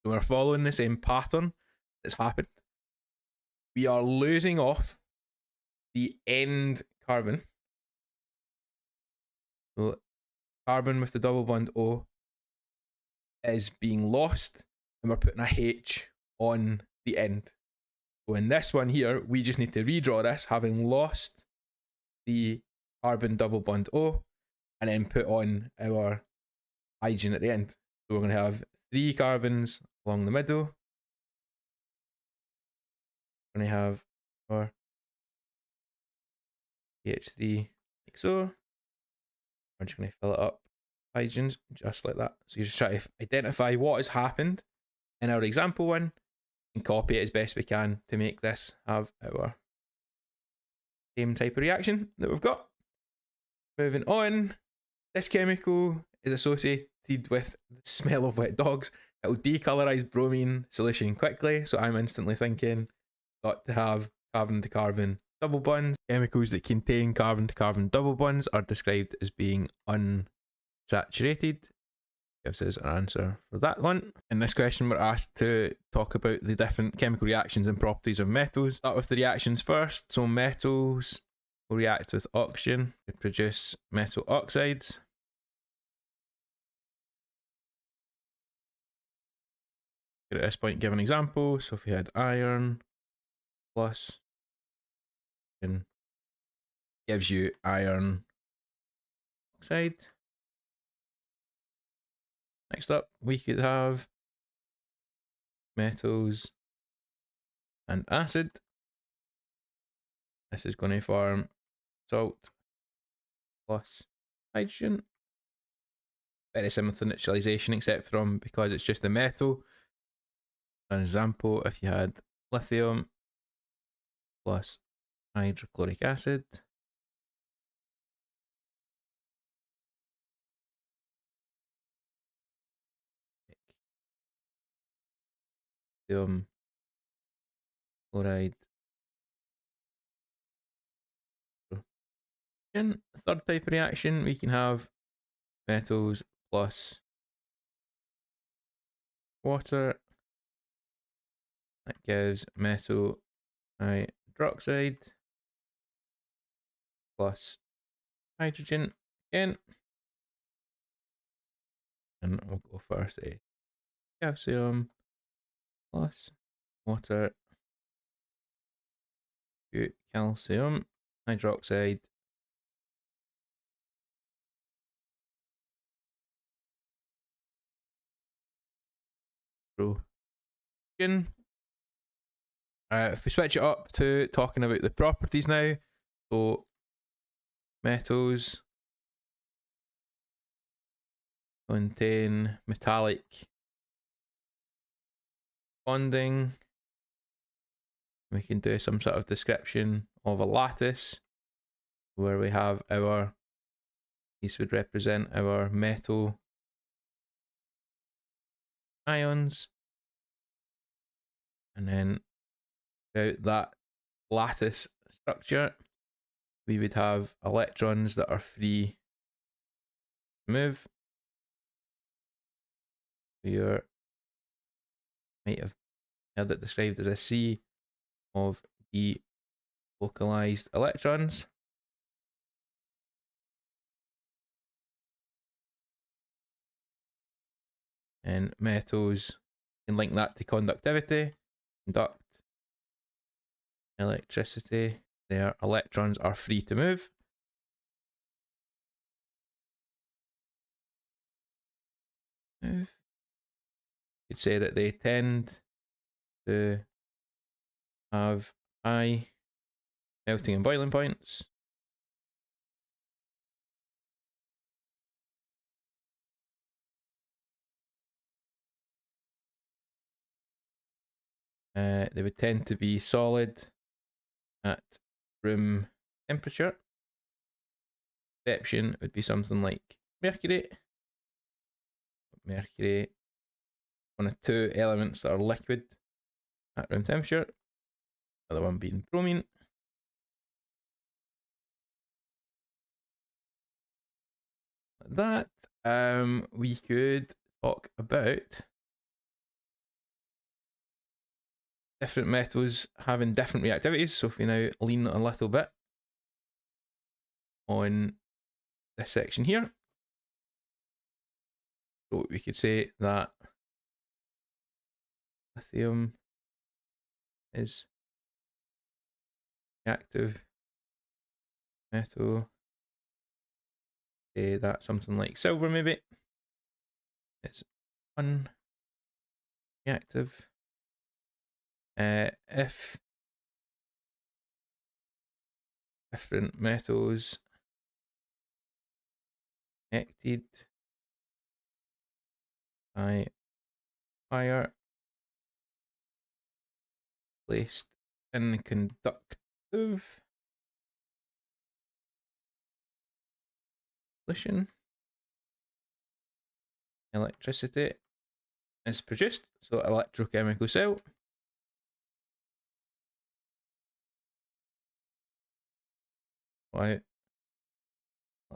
So we're following the same pattern that's happened. We are losing off the end carbon. So carbon with the double bond O is being lost, and we're putting a H on the end. So in this one here, we just need to redraw this, having lost the carbon double bond O, and then put on our hydrogen at the end. So we're going to have 3 carbons along the middle. We're going to have our CH3 like so. We're just going to fill it up hydrogens just like that. So you just try to identify what has happened in our example one and copy it as best we can to make this have our same type of reaction that we've got. Moving on, this chemical is associated with the smell of wet dogs. It will decolorize bromine solution quickly, so I'm instantly thinking got to have carbon to carbon double bonds. Chemicals that contain carbon to carbon double bonds are described as being unsaturated. Gives us an answer for that one. In this question, we're asked to talk about the different chemical reactions and properties of metals. Start with the reactions first. So metals will react with oxygen to produce metal oxides. At this point, give an example. So if we had iron plus gives you iron hydroxide. Next up, we could have metals and acid. This is going to form salt plus hydrogen. Very similar to neutralization, except from because it's just a metal. For example, if you had lithium plus hydrochloric acid, lithium chloride. In third type of reaction, we can have metals plus water. That gives metal hydroxide plus hydrogen again. And we'll go for say calcium plus water to calcium hydroxide hydrogen. If we switch it up to talking about the properties now, so metals contain metallic bonding. We can do some sort of description of a lattice where we have our, these would represent our metal ions, and then out that lattice structure we would have electrons that are free to move. You might have heard it described as a sea of delocalized electrons. And metals can link that to conductivity, conduct electricity. Their electrons are free to move. You'd say that they tend to have high melting and boiling points. They would tend to be solid at room temperature. Exception would be something like mercury. Mercury, one of two elements that are liquid at room temperature. The other one being bromine. Like that, we could talk about different metals having different reactivities. So if we now lean a little bit on this section here, so we could say that lithium is reactive metal. Say that something like silver maybe. It's unreactive. If different metals connected by fire placed in conductive solution, electricity is produced. So electrochemical cell. Right.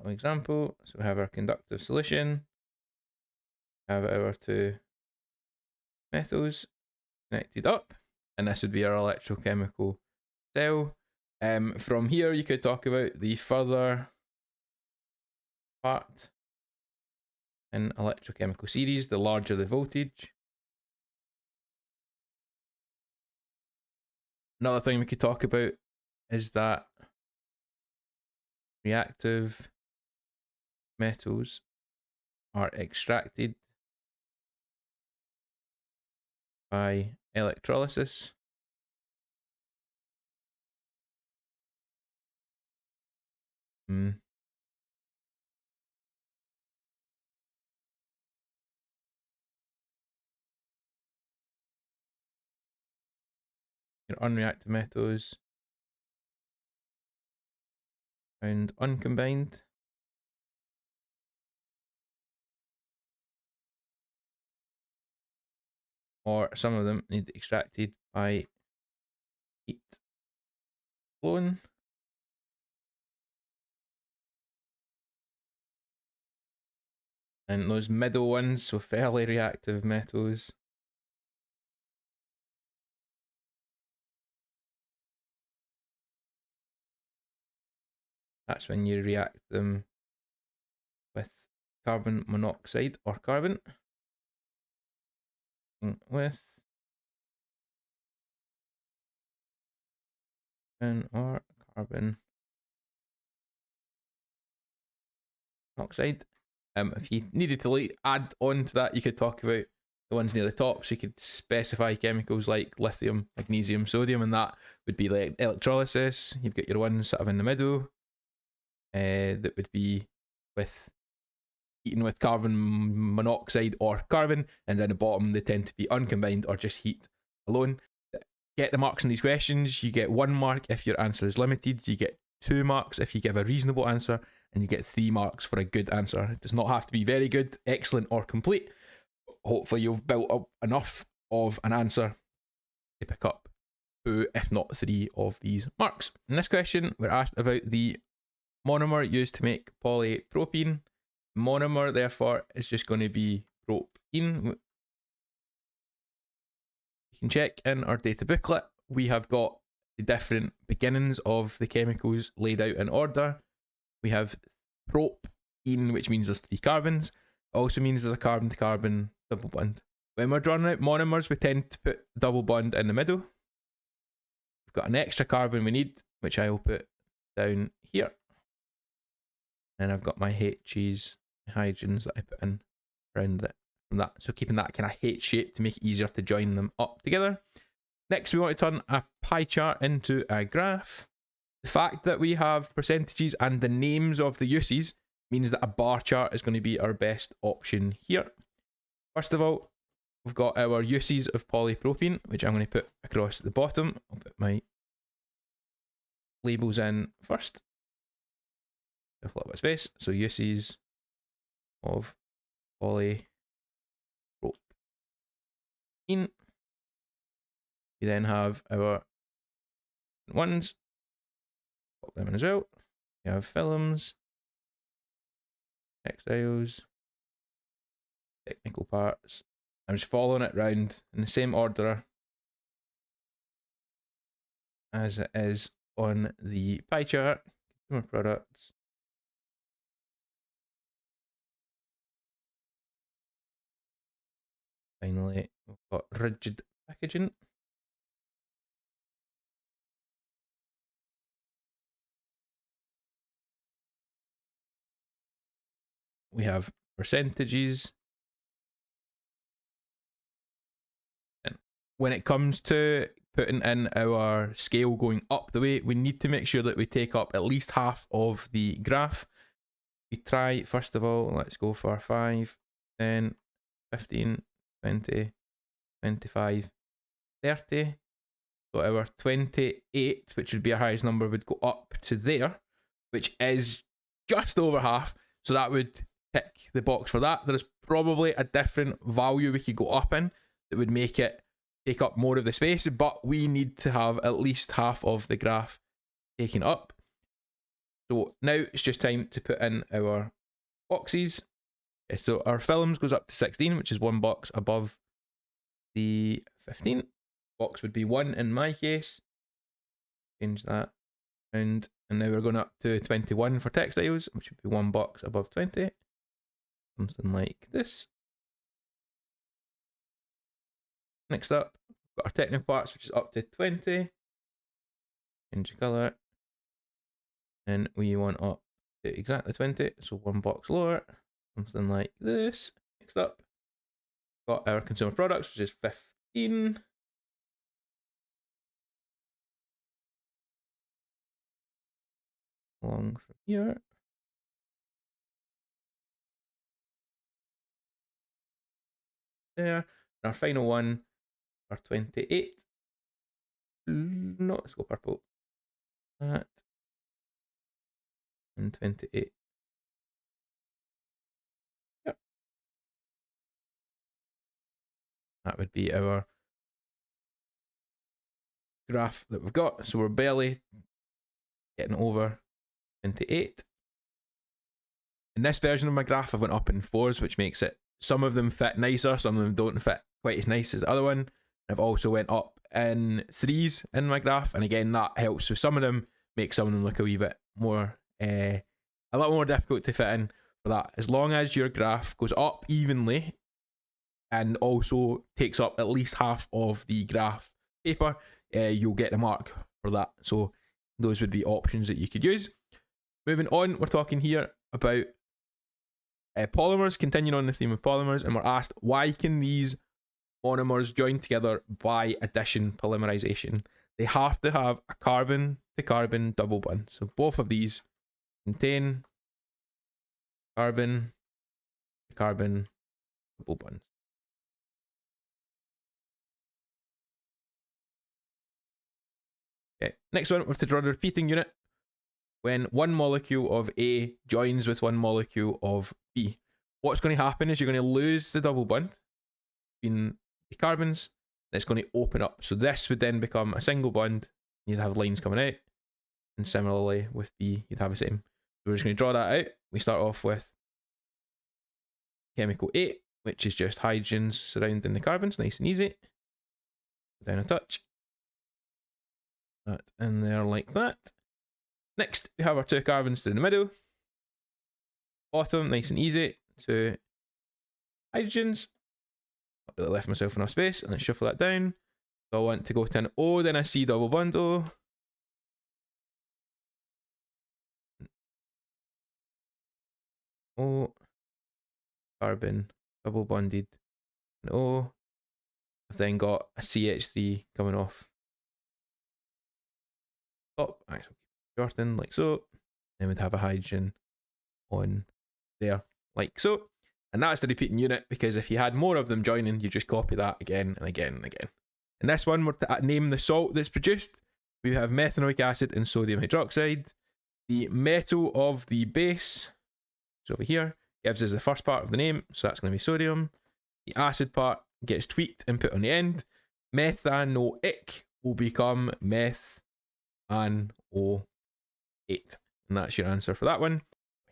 Example. So we have our conductive solution. Have our two metals connected up, and this would be our electrochemical cell. From here you could talk about the further part in electrochemical series. The larger the voltage. Another thing we could talk about is that reactive metals are extracted by electrolysis. Your unreacted metals found uncombined. Or some of them need extracted by heat flowing. And those middle ones, so fairly reactive metals, that's when you react them with carbon monoxide or carbon. With or carbon monoxide. If you needed to add on to that, you could talk about the ones near the top, so you could specify chemicals like lithium, magnesium, sodium, and that would be like electrolysis. You've got your ones sort of in the middle, that would be with heating with carbon monoxide or carbon, and then the bottom they tend to be uncombined or just heat alone. Get the marks in these questions. You get 1 mark if your answer is limited, you get 2 marks if you give a reasonable answer, and you get 3 marks for a good answer. It does not have to be very good, excellent, or complete. Hopefully you've built up enough of an answer to pick up 2, if not 3 of these marks. In this question, we're asked about the monomer used to make polypropylene. Monomer, therefore, is just going to be propene. You can check in our data booklet. We have got the different beginnings of the chemicals laid out in order. We have propene, which means there's 3 carbons. It also means there's a carbon-to-carbon double bond. When we're drawing out monomers, we tend to put double bond in the middle. We've got an extra carbon we need, which I will put down here. And I've got my H's, hydrogens that I put in around it from that. So keeping that kind of H shape to make it easier to join them up together. Next, we want to turn a pie chart into a graph. The fact that we have percentages and the names of the uses means that a bar chart is going to be our best option here. First of all, we've got our uses of polypropylene, which I'm going to put across the bottom. I'll put my labels in first. A little bit of space. So uses of polypropylene. We then have our ones. Put them in as well. We have films, textiles, technical parts. I'm just following it round in the same order as it is on the pie chart. Consumer products. Finally, we've got rigid packaging. We have percentages. And when it comes to putting in our scale going up the way, we need to make sure that we take up at least half of the graph. We try, first of all, let's go for 5, 10, 15, 20, 25, 30. So our 28, which would be our highest number, would go up to there, which is just over half. So that would tick the box for that. There's probably a different value we could go up in that would make it take up more of the space, but we need to have at least half of the graph taken up. So now it's just time to put in our boxes. So our films goes up to 16, which is 1 box above the 15. Box would be 1 in my case. Change that. And now we're going up to 21 for textiles, which would be 1 box above 20. Something like this. Next up, we've got our technical parts, which is up to 20. Change the colour. And we want up exactly 20, so one box lower, something like this. Next up, got our consumer products, which is 15. Along from here. There. And our final one, our 28. No, let's go purple. That. And 28. Yep. That would be our graph that we've got. So we're barely getting over 28. In this version of my graph, I went up in 4s, which makes it, some of them fit nicer, some of them don't fit quite as nice as the other one. I've also went up in 3s in my graph, and again, that helps with some of them, make some of them look a wee bit more, a lot more difficult to fit in for that. As long as your graph goes up evenly and also takes up at least half of the graph paper, you'll get a mark for that. So those would be options that you could use. Moving on, we're talking here about polymers, continuing on the theme of polymers, and we're asked, why can these monomers join together by addition polymerization? They have to have a carbon to carbon double bond. So both of these contain carbon to carbon double bonds. Okay, next one, we have to draw the repeating unit when one molecule of A joins with one molecule of B. What's going to happen is you're going to lose the double bond between the carbons, and it's going to open up. So this would then become a single bond. You'd have lines coming out, and similarly with B, you'd have the same. So we're just going to draw that out. We start off with chemical 8, which is just hydrogens surrounding the carbons, nice and easy. Down a touch. That in there like that. Next, we have our 2 carbons to the middle. Bottom, nice and easy. 2 hydrogens. Not really left myself enough space, and let's shuffle that down. So I want to go to an O, then a C double bond O. O, carbon, double bonded, and O. I've then got a CH3 coming off top, actually shorten like so. Then we'd have a hydrogen on there, like so. And that's the repeating unit, because if you had more of them joining, you just copy that again and again and again. In this one, we're to name the salt that's produced. We have methanoic acid and sodium hydroxide. The metal of the base, so over here, gives us the first part of the name, so that's going to be sodium. The acid part gets tweaked and put on the end. Methanoic will become methanoate. And that's your answer for that one.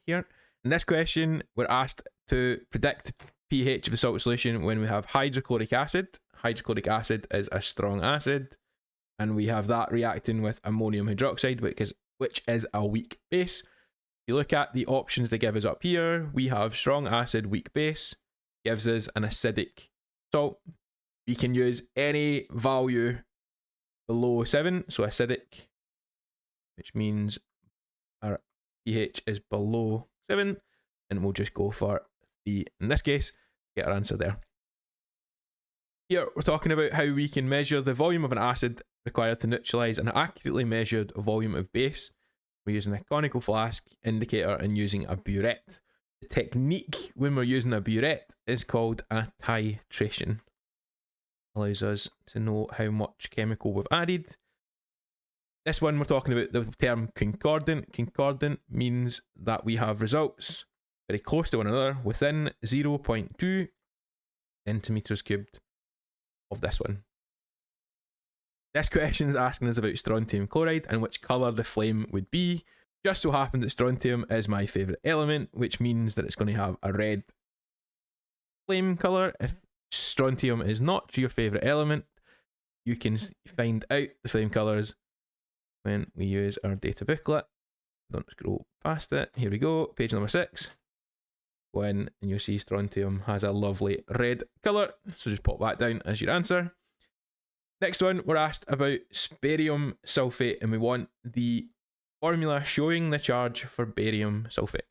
Here. In this question, we're asked to predict pH of the salt solution when we have hydrochloric acid. Hydrochloric acid is a strong acid, and we have that reacting with ammonium hydroxide, which is a weak base. If you look at the options they give us up here, we have strong acid, weak base, gives us an acidic salt. We can use any value below 7, so acidic, which means our pH is below 7, and we'll just go for the, in this case, get our answer there. Here, we're talking about how we can measure the volume of an acid required to neutralize an accurately measured volume of base. We're using a conical flask indicator and using a burette. The technique when we're using a burette is called a titration. Allows us to know how much chemical we've added. This one, we're talking about the term concordant. Concordant means that we have results very close to one another within 0.2 centimeters cubed of this one. This question is asking us about strontium chloride and which colour the flame would be. Just so happens that strontium is my favourite element, which means that it's going to have a red flame colour. If strontium is not your favourite element, you can find out the flame colours when we use our data booklet. Don't scroll past it. Here we go, page number 6. Go in and you'll see strontium has a lovely red colour, so just pop that down as your answer. Next one, we're asked about barium sulfate, and we want the formula showing the charge for barium sulfate.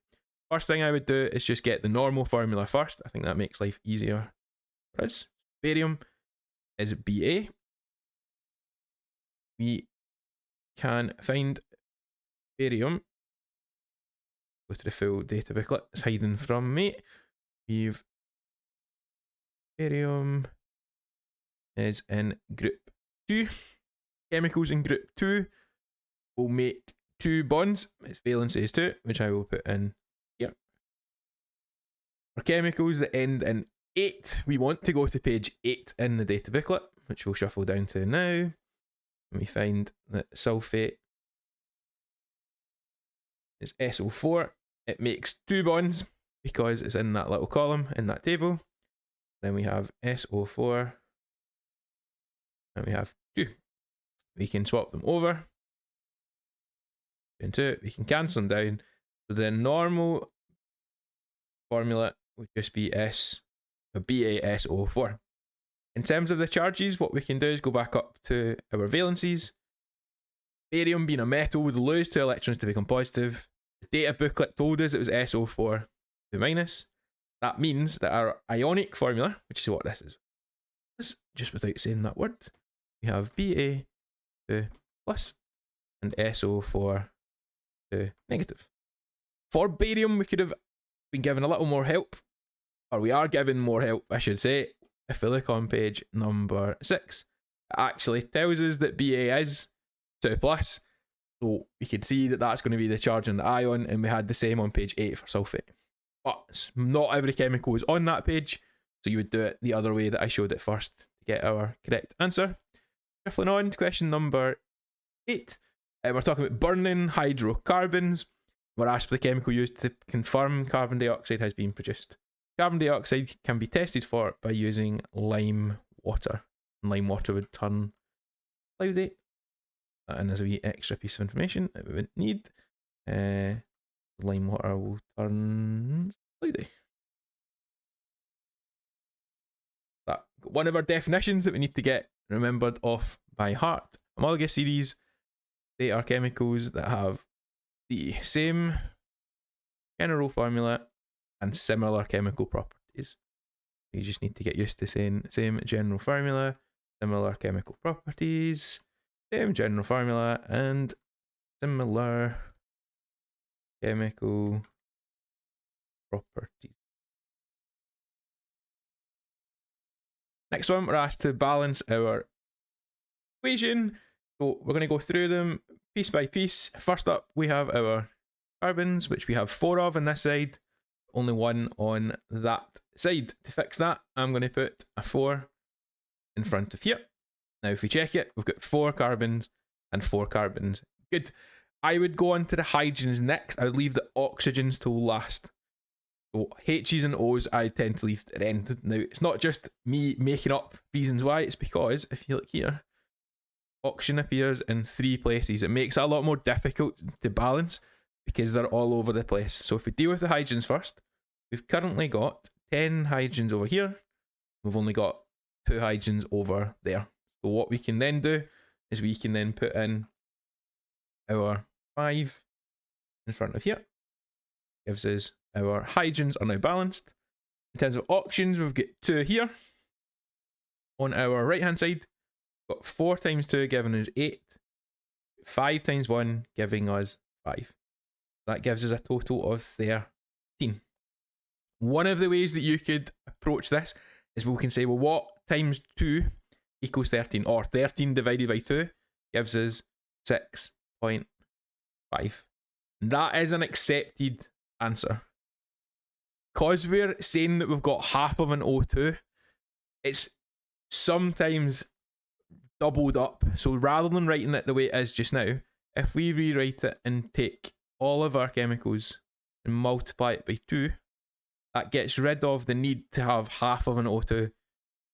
First thing I would do is just get the normal formula first. I think that makes life easier for us. Barium is Ba. We can find barium. Go to the full data booklet. It's hiding from me. We've barium is in group 2. Chemicals in group 2 will make 2 bonds. Its valency is 2, which I will put in here. For chemicals that end in 8, we want to go to page 8 in the data booklet, which we'll shuffle down to now. And we find that sulfate is SO4. It makes 2 bonds because it's in that little column in that table. Then we have SO4 and we have 2. We can swap them over into it. We can cancel them down. So the normal formula would just be BaSO4. In terms of the charges, what we can do is go back up to our valencies. Barium being a metal would lose 2 electrons to become positive. The data booklet told us it was SO4 2-. That means that our ionic formula, which is what this is, just without saying that word, we have Ba2 plus and SO4 2-. For barium, we could have been given a little more help, or we are given more help, I should say. If we look on page number 6, it actually tells us that Ba is 2 plus. So we can see that that's going to be the charge on the ion, and we had the same on page 8 for sulfate. But not every chemical is on that page, so you would do it the other way that I showed it first to get our correct answer. Shuffling on to question number 8. We're talking about burning hydrocarbons. We're asked for the chemical used to confirm carbon dioxide has been produced. Carbon dioxide can be tested for by using lime water. Lime water would turn cloudy. And as a wee extra piece of information that we wouldn't need, lime water will turn cloudy. That one of our definitions that we need to get remembered off by heart. Homologous series, they are chemicals that have the same general formula and similar chemical properties. You just need to get used to saying same general formula, similar chemical properties, same general formula, and similar chemical properties. Next one, we're asked to balance our equation. So we're going to go through them piece by piece. First up, we have our carbons, which we have 4 of on this side, only 1 on that side. To fix that, I'm going to put a 4 in front of here. Now, if we check it, we've got 4 carbons and 4 carbons. Good. I would go on to the hydrogens next. I would leave the oxygens till last. So H's and O's I tend to leave at the end. Now, it's not just me making up reasons why. It's because, if you look here, oxygen appears in 3 places. It makes it a lot more difficult to balance because they're all over the place. So if we deal with the hydrogens first, we've currently got 10 hydrogens over here. We've only got 2 hydrogens over there. So what we can then do is we can then put in our 5 in front of here. Gives us our hydrogens are now balanced. In terms of oxygens, we've got 2 here. On our right hand side, we've got 4 times 2 giving us 8. 5 times 1 giving us 5. That gives us a total of 13. One of the ways that you could approach this is we can say, well, what times 2 equals 13? Or 13 divided by 2 gives us 6.5. That is an accepted answer. Because we're saying that we've got half of an O2, it's sometimes doubled up. So rather than writing it the way it is just now, if we rewrite it and take all of our chemicals and multiply it by 2, that gets rid of the need to have half of an O2.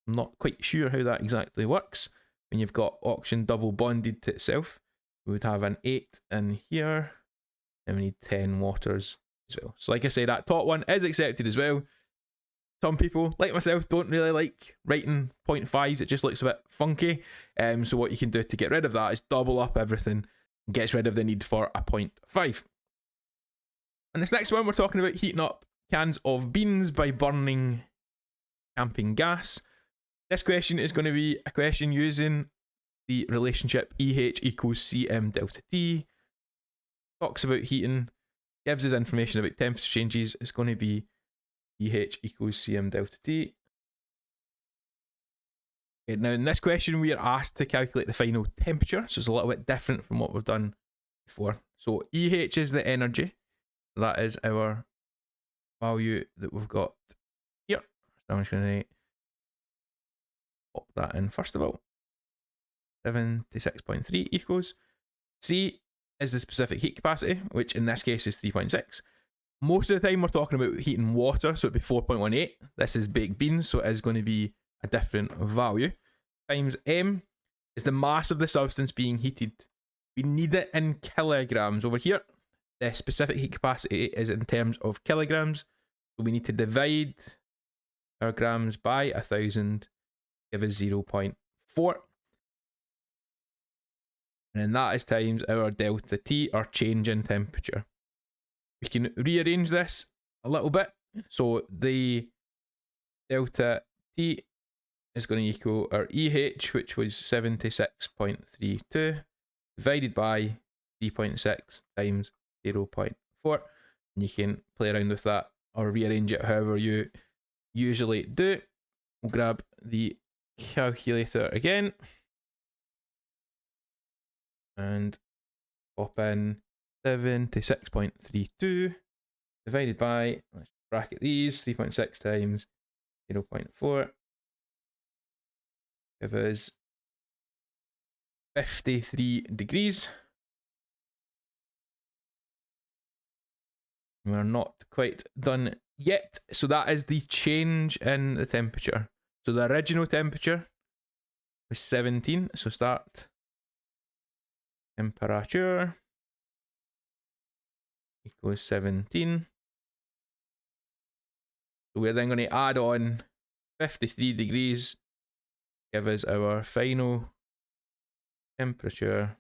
I'm not quite sure how that exactly works. When you've got oxygen double bonded to itself, we would have an 8 in here, and we need 10 waters as well. So like I say, that top one is accepted as well. Some people, like myself, don't really like writing 0.5s. It just looks a bit funky. So what you can do to get rid of that is double up everything gets rid of the need for a 0.5. And this next one, we're talking about heating up cans of beans by burning camping gas. This question is going to be a question using the relationship EH equals CM delta T. Talks about heating, gives us information about temperature changes. It's going to be EH equals CM delta T. Okay, now in this question, we are asked to calculate the final temperature, so it's a little bit different from what we've done before. So EH is the energy. That is our value that we've got here. So I'm just going to pop that in first of all. 76.3 equals C is the specific heat capacity, which in this case is 3.6. Most of the time we're talking about heating water, so it'd be 4.18. This is baked beans, so it is going to be a different value. Times M is the mass of the substance being heated. We need it in kilograms. Over here, the specific heat capacity is in terms of kilograms, so we need to divide our grams by 1,000, give us 0.4. And then that is times our delta T, our change in temperature. We can rearrange this a little bit. So the delta T is going to equal our EH, which was 76.32, divided by 3.6 times 0.4. And you can play around with that or rearrange it however you usually do. We'll grab the calculator again. And pop in 76.32 divided by, let's bracket these, 3.6 times 0.4. Give us 53 degrees. We're not quite done yet. So that is the change in the temperature. So the original temperature was 17. So start temperature equals 17. So we're then going to add on 53 degrees, give us our final temperature,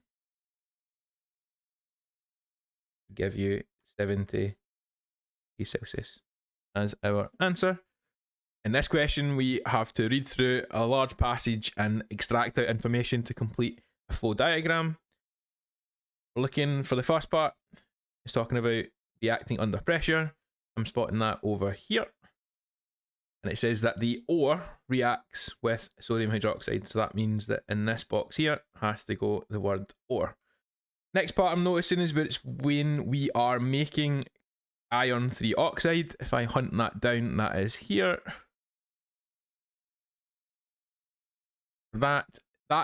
give you 70 Celsius as our answer. In this question, we have to read through a large passage and extract out information to complete a flow diagram. We're looking for the first part. It's talking about reacting under pressure. I'm spotting that over here. And it says that the ore reacts with sodium hydroxide. So that means that in this box here has to go the word ore. Next part I'm noticing is where it's when we are making iron 3 oxide. If I hunt that down, that is here. That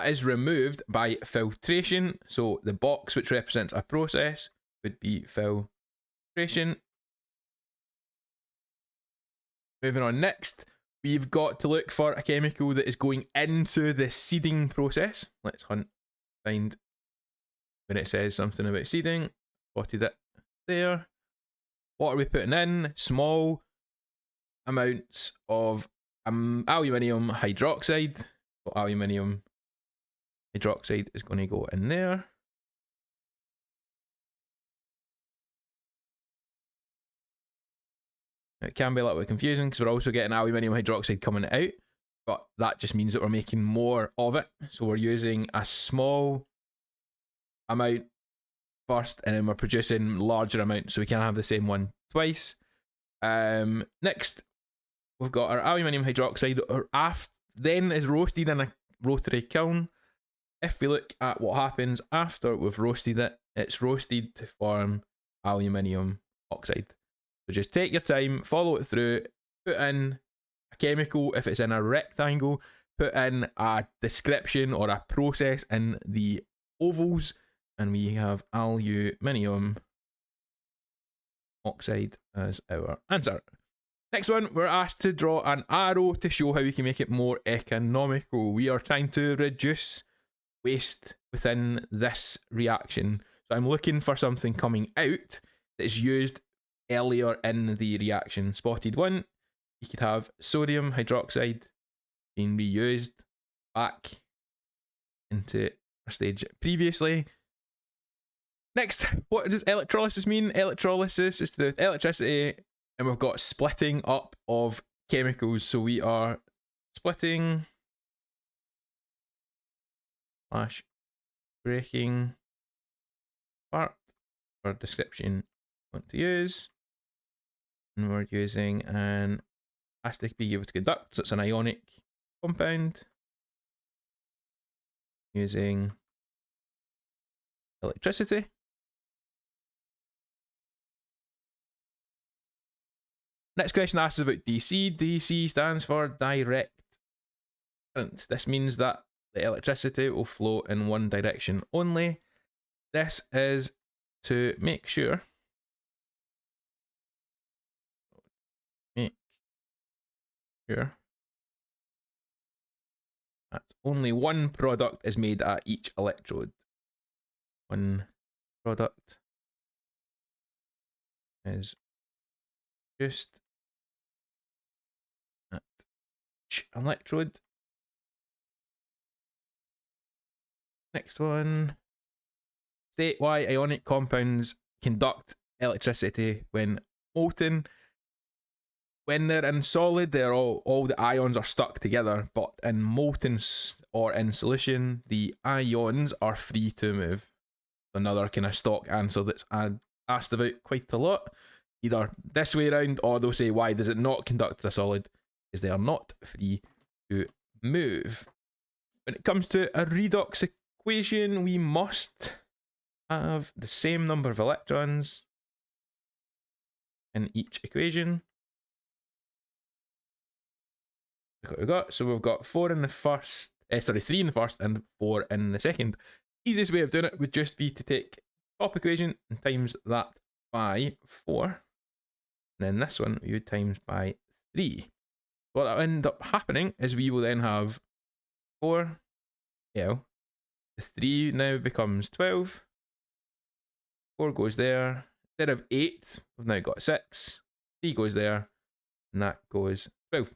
is removed by filtration. So the box which represents a process would be filtration. Moving on next, we've got to look for a chemical that is going into the seeding process. Let's find when it says something about seeding. Spotted it there. What are we putting in? Small amounts of aluminium hydroxide. So aluminium hydroxide is going to go in there. It can be a little bit confusing because we're also getting aluminium hydroxide coming out, but that just means that we're making more of it. So we're using a small amount first and then we're producing larger amounts so we can't have the same one twice. Next, we've got our aluminium hydroxide, then is roasted in a rotary kiln. If we look at what happens after we've roasted it, it's roasted to form aluminium oxide. So just take your time, follow it through, put in a chemical if it's in a rectangle, put in a description or a process in the ovals, and we have aluminium oxide as our answer. Next one, we're asked to draw an arrow to show how we can make it more economical. We are trying to reduce waste within this reaction. So I'm looking for something coming out that is used earlier in the reaction. Spotted one, you could have sodium hydroxide being reused back into our stage previously. Next, what does electrolysis mean? Electrolysis is to do with electricity, and we've got splitting up of chemicals. So we are splitting slash breaking apart for description I want to use. And we're using an has to be able to conduct, so it's an ionic compound using electricity. Next question asks about DC. DC stands for direct current. This means that the electricity will flow in one direction only. This is to make sure that only one product is made at each electrode. One product is just at each electrode. Next one. State why ionic compounds conduct electricity when molten. When they're in solid, they're all the ions are stuck together, but in molten or in solution, the ions are free to move. Another kind of stock answer that's asked about quite a lot. Either this way around, or they'll say, why does it not conduct a solid? Because they are not free to move. When it comes to a redox equation, we must have the same number of electrons in each equation. Look what we've got. So we've got 4 in the first, 3 in the first and 4 in the second. Easiest way of doing it would just be to take top equation and times that by 4. And then this one we would times by 3. What that will end up happening is we will then have 4L. The 3 now becomes 12. 4 goes there. Instead of 8, we've now got 6. 3 goes there. And that goes 12.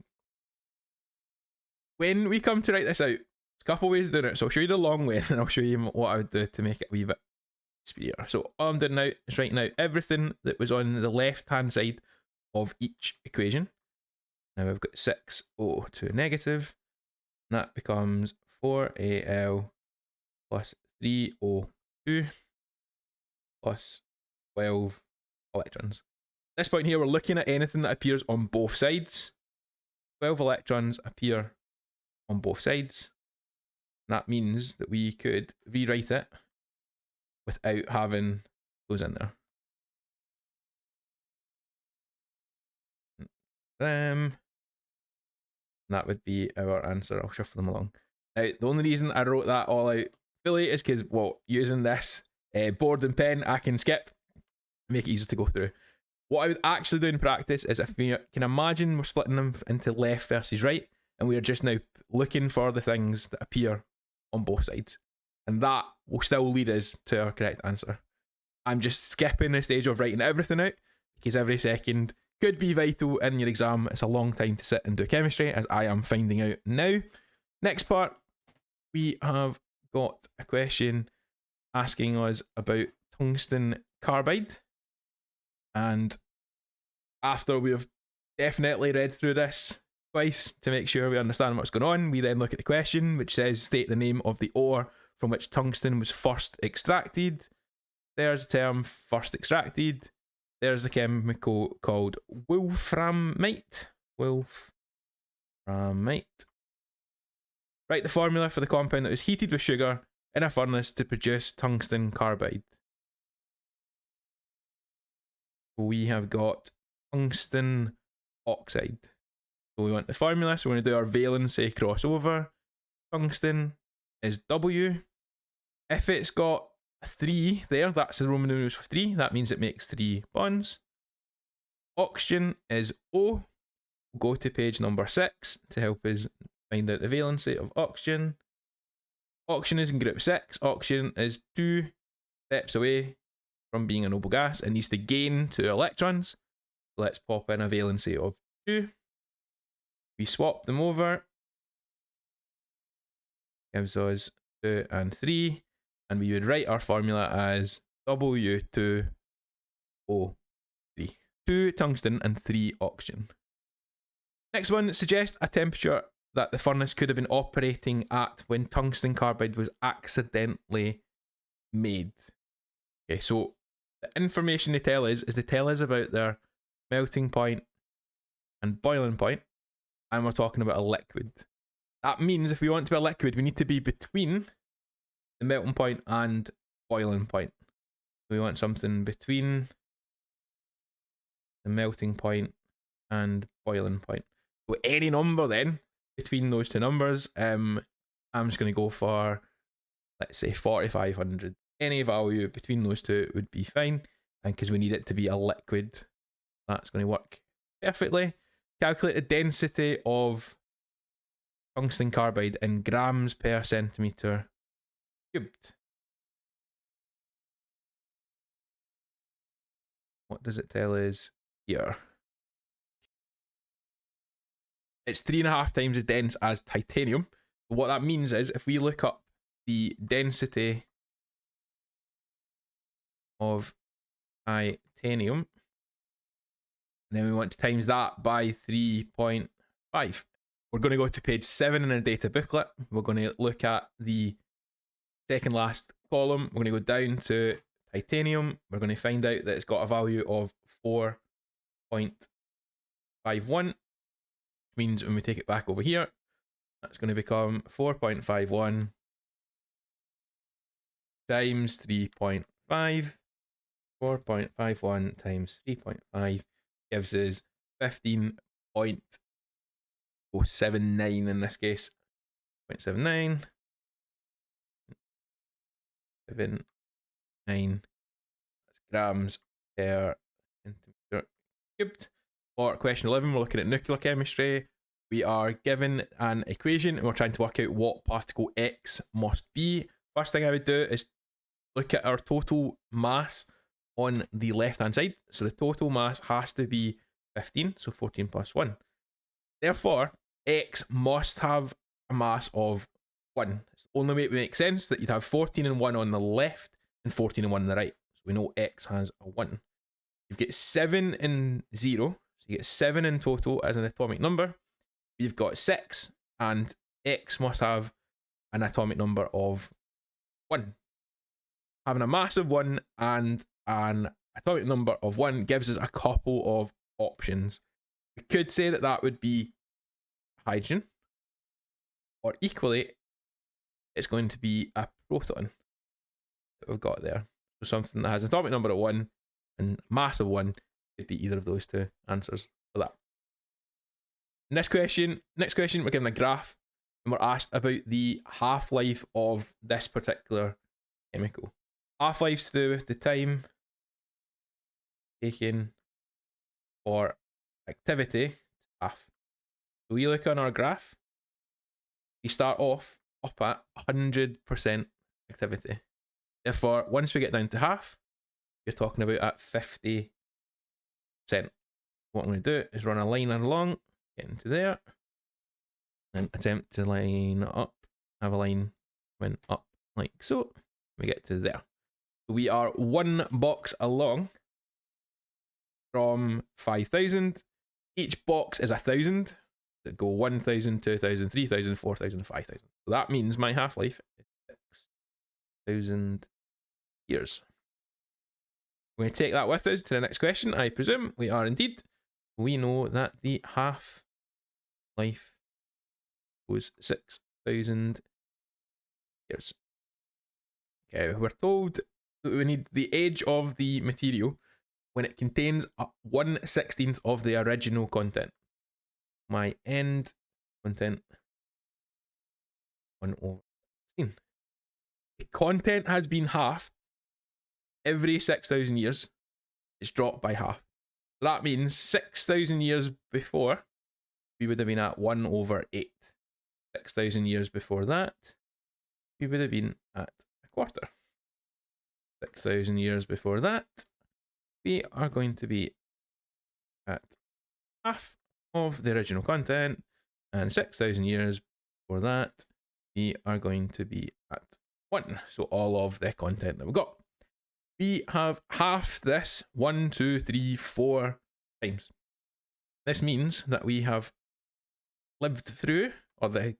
When we come to write this out, there's a couple ways of doing it. So I'll show you the long way, and I'll show you what I would do to make it a wee bit speedier. So all I'm doing now is writing out everything that was on the left-hand side of each equation. Now we've got 6O to a negative, and that becomes 4Al plus 3O2 plus 12 electrons. At this point here, we're looking at anything that appears on both sides. 12 electrons appear on both sides. That means that we could rewrite it without having those in there. That would be our answer. I'll shuffle them along. Now, the only reason I wrote that all out fully is because, well, using this board and pen, I can skip, make it easier to go through. What I would actually do in practice is, if we can imagine we're splitting them into left versus right, and we are just now looking for the things that appear on both sides. And that will still lead us to our correct answer. I'm just skipping the stage of writing everything out, because every second could be vital in your exam. It's a long time to sit and do chemistry, as I am finding out now. Next part, we have got a question asking us about tungsten carbide. And after we've definitely read through this twice to make sure we understand what's going on, we then look at the question, which says state the name of the ore from which tungsten was first extracted. There's the term first extracted. There's the chemical called wolframite. Wolframite. Write the formula for the compound that was heated with sugar in a furnace to produce tungsten carbide. We have got tungsten oxide. So we want the formula, so we're going to do our valency crossover. Tungsten is W. If it's got a 3 there, that's the Roman numerals for 3. That means it makes 3 bonds. Oxygen is O. We'll go to page number 6 to help us find out the valency of oxygen. Oxygen is in group 6. Oxygen is 2 steps away from being a noble gas. It needs to gain 2 electrons. Let's pop in a valency of 2. We swap them over. Gives us 2 and 3. And we would write our formula as W2O3. 2 tungsten and 3 oxygen. Next one, suggest a temperature that the furnace could have been operating at when tungsten carbide was accidentally made. Okay, so the information they tell us is they tell us about their melting point and boiling point, and we're talking about a liquid. That means if we want to be a liquid, we need to be between the melting point and boiling point. We want something between the melting point and boiling point. So any number then between those two numbers, I'm just going to go for, let's say 4,500. Any value between those two would be fine, and because we need it to be a liquid, that's going to work perfectly. Calculate the density of tungsten carbide in grams per centimeter cubed. What does it tell us here? It's 3.5 times as dense as titanium. But what that means is if we look up the density of titanium, and then we want to times that by 3.5. We're going to go to page 7 in our data booklet. We're going to look at the second last column. We're going to go down to titanium. We're going to find out that it's got a value of 4.51. Means when we take it back over here, that's going to become 4.51 times 3.5. 4.51 times 3.5 gives us 15.079 in this case. 0.79. 79 grams per centimeter cubed. For question 11, we're looking at nuclear chemistry. We are given an equation and we're trying to work out what particle X must be. First thing I would do is look at our total mass on the left hand side. So the total mass has to be 15, so 14 plus 1. Therefore, X must have a mass of 1. It's the only way it would make sense that you'd have 14 and 1 on the left and 14 and 1 on the right. So we know X has a 1. You've got 7 and 0. So you get 7 in total as an atomic number. You've got 6, and X must have an atomic number of 1. Having a mass of 1 and an atomic number of 1 gives us a couple of options. We could say that that would be hydrogen, or equally, it's going to be a proton that we've got there. So something that has an atomic number of 1 and mass of 1 could be either of those two answers for that. Next question, we're given a graph and we're asked about the half-life of this particular chemical. Half-life's to do with the time taken for activity half. So we look on our graph, we start off up at 100% activity. Therefore, once we get down to half, you're talking about at 50%. What I'm going to do is run a line along, get into there, and attempt to line up, have a line went up like so. We get to there. We are 1 box along from 5,000. Each box is 1,000. That go 1,000, 2,000, 3,000, 4,000, 5,000. So that means my half-life is 6,000 years. We're going to take that with us to the next question. I presume we are indeed. We know that the half-life was 6,000 years. Okay, we're told that we need the age of the material when it contains 1/16 of the original content. My end content 1/16. The content has been halved every 6,000 years. It's dropped by half. So that means 6,000 years before, we would have been at 1/8. 6,000 years before that, we would have been at 1/4. 6,000 years before that, we are going to be at half of the original content, and 6,000 years before that, we are going to be at 1. So all of the content that we've got. we have half this 1, 2, 3, 4 times. This means that we have lived through, or the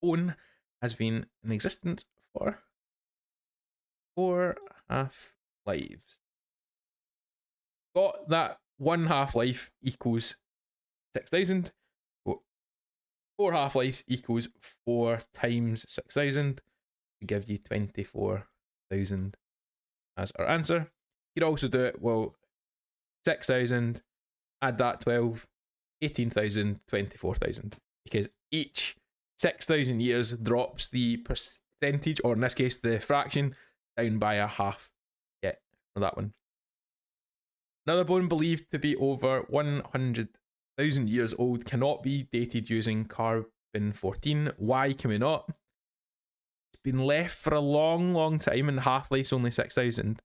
phone has been in existence for 4 half lives. Got that 1 half life equals 6,000. 4 half lives equals 4 times 6,000 to give you 24,000 as our answer. You could also do it, well, 6,000, add that 12, 18,000, 24,000. Because each 6,000 years drops the percentage, or in this case, the fraction, down by a half. Yeah, for that one. Another bone believed to be over 100,000 years old cannot be dated using carbon-14. Why can we not? It's been left for a long, long time and half-life's only 6,000.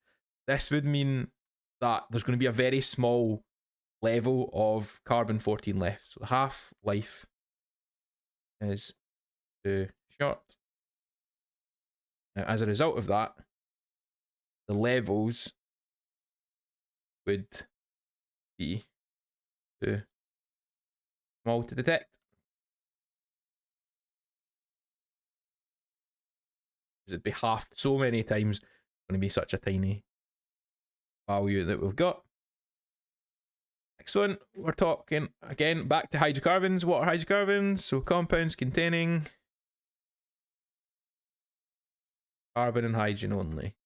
This would mean that there's going to be a very small level of carbon-14 left. So the half-life is too short. Now, as a result of that, the levels would be too small to detect. It'd be halved so many times. It's going to be such a tiny value that we've got. Next one, we're talking again back to hydrocarbons. What are hydrocarbons? So compounds containing carbon and hydrogen only.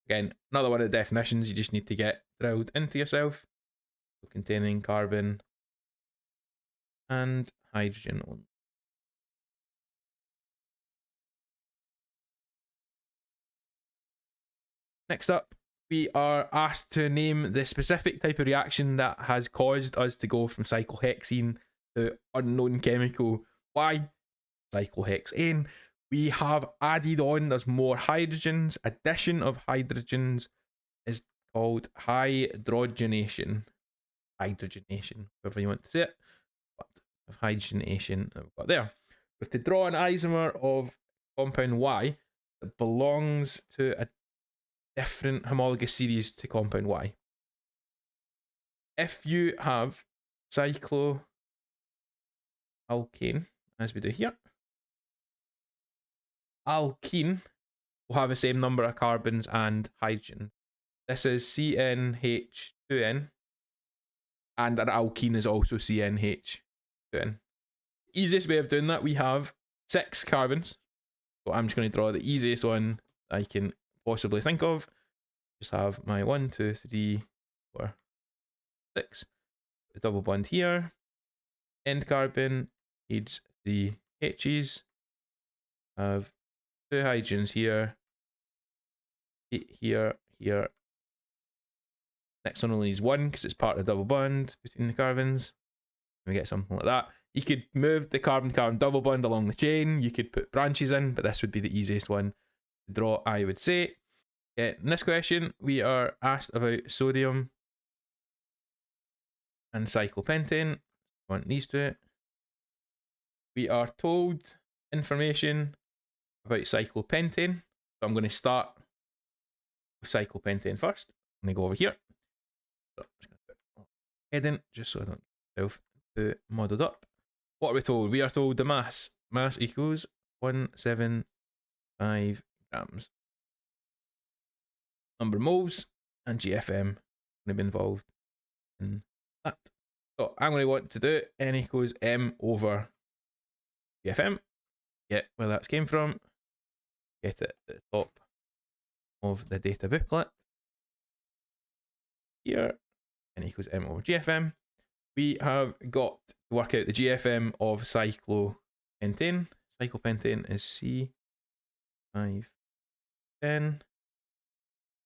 Again, another one of the definitions you just need to get drilled into yourself. So containing carbon and hydrogen only. Next up, we are asked to name the specific type of reaction that has caused us to go from cyclohexene to unknown chemical. Why? Cyclohexane. We have added on, there's more hydrogens. Addition of hydrogens is called hydrogenation. Hydrogenation, however you want to say it. But of hydrogenation that we've got there. We have to draw an isomer of compound Y that belongs to a different homologous series to compound Y. If you have cycloalkane, as we do here, alkene will have the same number of carbons and hydrogen. This is CnH2n, and an alkene is also CnH2n. Easiest way of doing that, we have 6 carbons. So I'm just going to draw the easiest one I can possibly think of. Just have my 1, 2, 3, 4, 6. A double bond here. End carbon needs 3 H's. Have 2 hydrogens here. Here. Next one only needs 1 because it's part of the double bond between the carbons. We get something like that. You could move the carbon-carbon double bond along the chain. You could put branches in, but this would be the easiest one to draw, I would say. In this question, we are asked about sodium and cyclopentane. I want these two. We are told information about cyclopentane. So I'm going to start with cyclopentane first. I'm going to go over here. So I'm just going to put head in just so I don't get myself too muddled up. What are we told? We are told the mass equals 175 grams. Number of moles and GFM going to be involved in that. So I'm going to want to do N equals M over GFM. Get where that came from. Get it at the top of the data booklet. Here, N equals M over GFM. We have got to work out the GFM of cyclopentane. Cyclopentane is C510. Going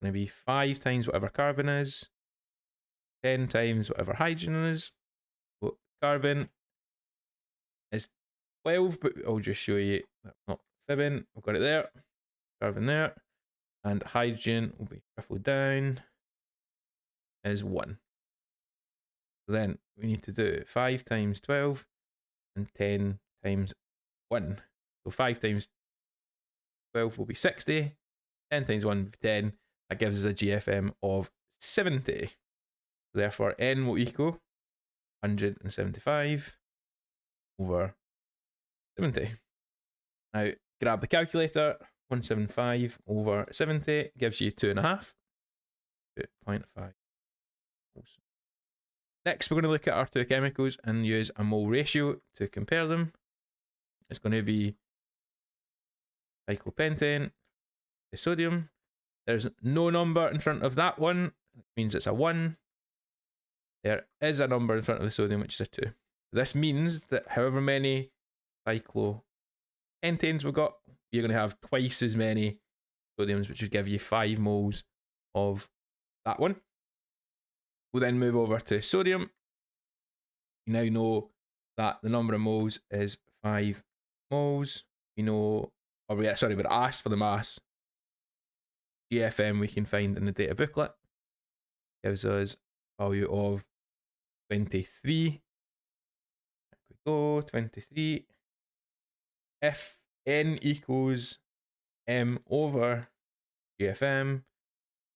to be 5 times whatever carbon is, 10 times whatever hydrogen is. So carbon is 12, but I'll just show you that's not fibbing. I've got it there, carbon there, and hydrogen will be shuffled down is 1. So then we need to do 5 times 12 and 10 times 1. So 5 times 12 will be 60, 10 times 1 will be 10. That gives us a GFM of 70. Therefore, N will equal 175 over 70. Now, grab the calculator. 175 over 70 gives you 2.5. 2.5. Next, we're going to look at our two chemicals and use a mole ratio to compare them. It's going to be cyclopentane, the sodium. There's no number in front of that one. It means it's a 1. There is a number in front of the sodium, which is a 2. This means that however many cyclopentanes we've got, you're going to have twice as many sodiums, which would give you 5 moles of that one. We'll then move over to sodium. We now know that the number of moles is 5 moles. We know, we're asked for the mass. GFM we can find in the data booklet. Gives us a value of 23. There we go, 23. If N equals M over GFM,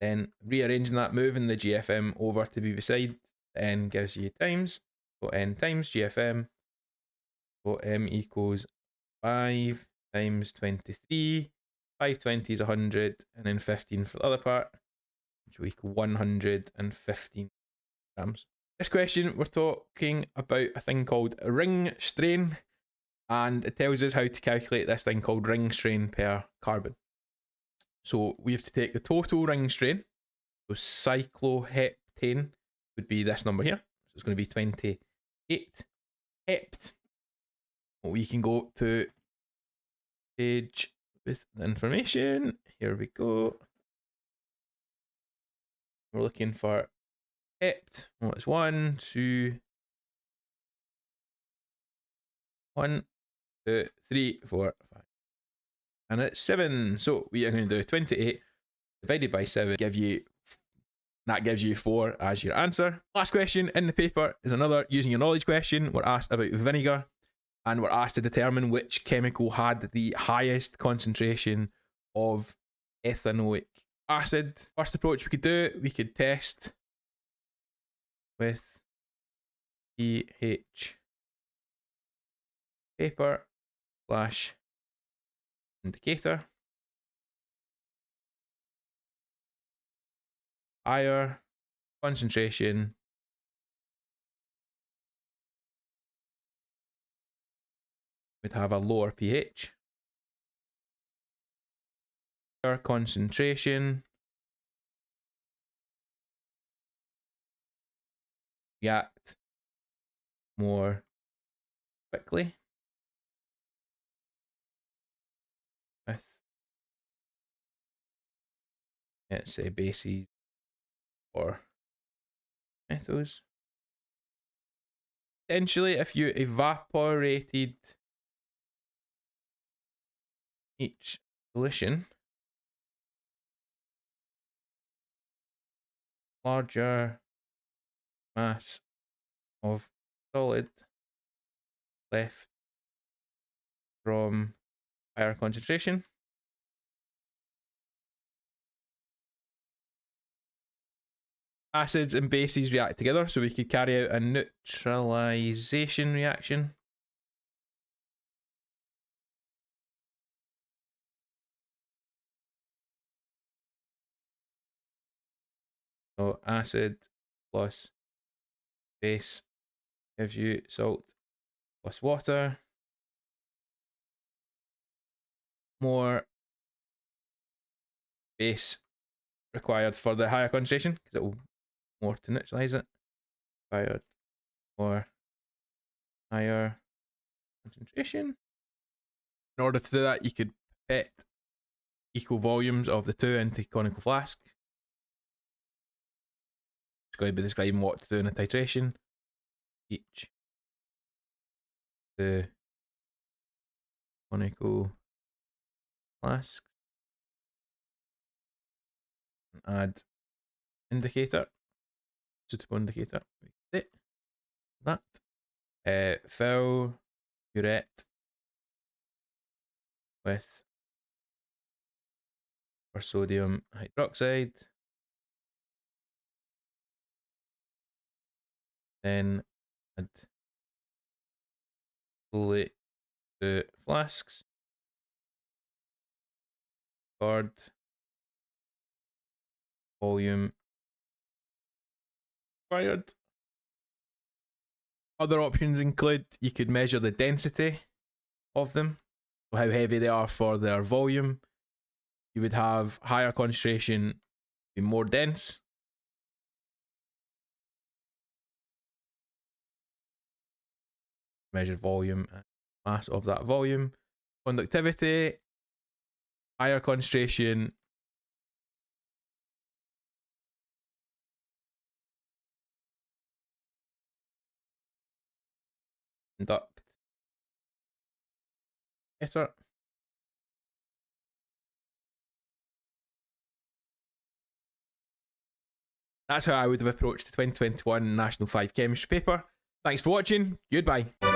then rearranging that, moving the GFM over to be beside N gives you times. So N times GFM. So M equals 5 times 23. 520 is 100, and then 15 for the other part, which will equal 115 grams. This question, we're talking about a thing called ring strain, and it tells us how to calculate this thing called ring strain per carbon. So we have to take the total ring strain. So cycloheptane would be this number here. So it's going to be 28. Hept. We can go to page with the information. Here we go. We're looking for hept. Well, it's 1, 2, 1, 2, 3, 4, 5. And it's 7. So we are going to do 28 divided by 7. That gives you 4 as your answer. Last question in the paper is another using your knowledge question. We're asked about vinegar, and we're asked to determine which chemical had the highest concentration of ethanoic acid. First approach we could do, we could test with pH paper / indicator. Higher concentration would have a lower pH. Higher concentration react more quickly with, let's say, bases or metals. Essentially, if you evaporated each solution, larger mass of solid left from higher concentration. Acids and bases react together, so we could carry out a neutralization reaction. So acid plus base gives you salt plus water. More base required for the higher concentration, because it will more to neutralize it. Required for higher concentration. In order to do that, you could put equal volumes of the two into conical flask. It's going to be describing what to do in a titration. Each the conical flask. Add indicator, suitable indicator. That fill burette with for sodium hydroxide. Then add slowly to flasks. Record. Volume required. Other options include you could measure the density of them, so how heavy they are for their volume. You would have higher concentration, be more dense. Measure volume and mass of that volume. Conductivity, higher concentration, conduct better. That's how I would have approached the 2021 National 5 Chemistry paper. Thanks for watching. Goodbye.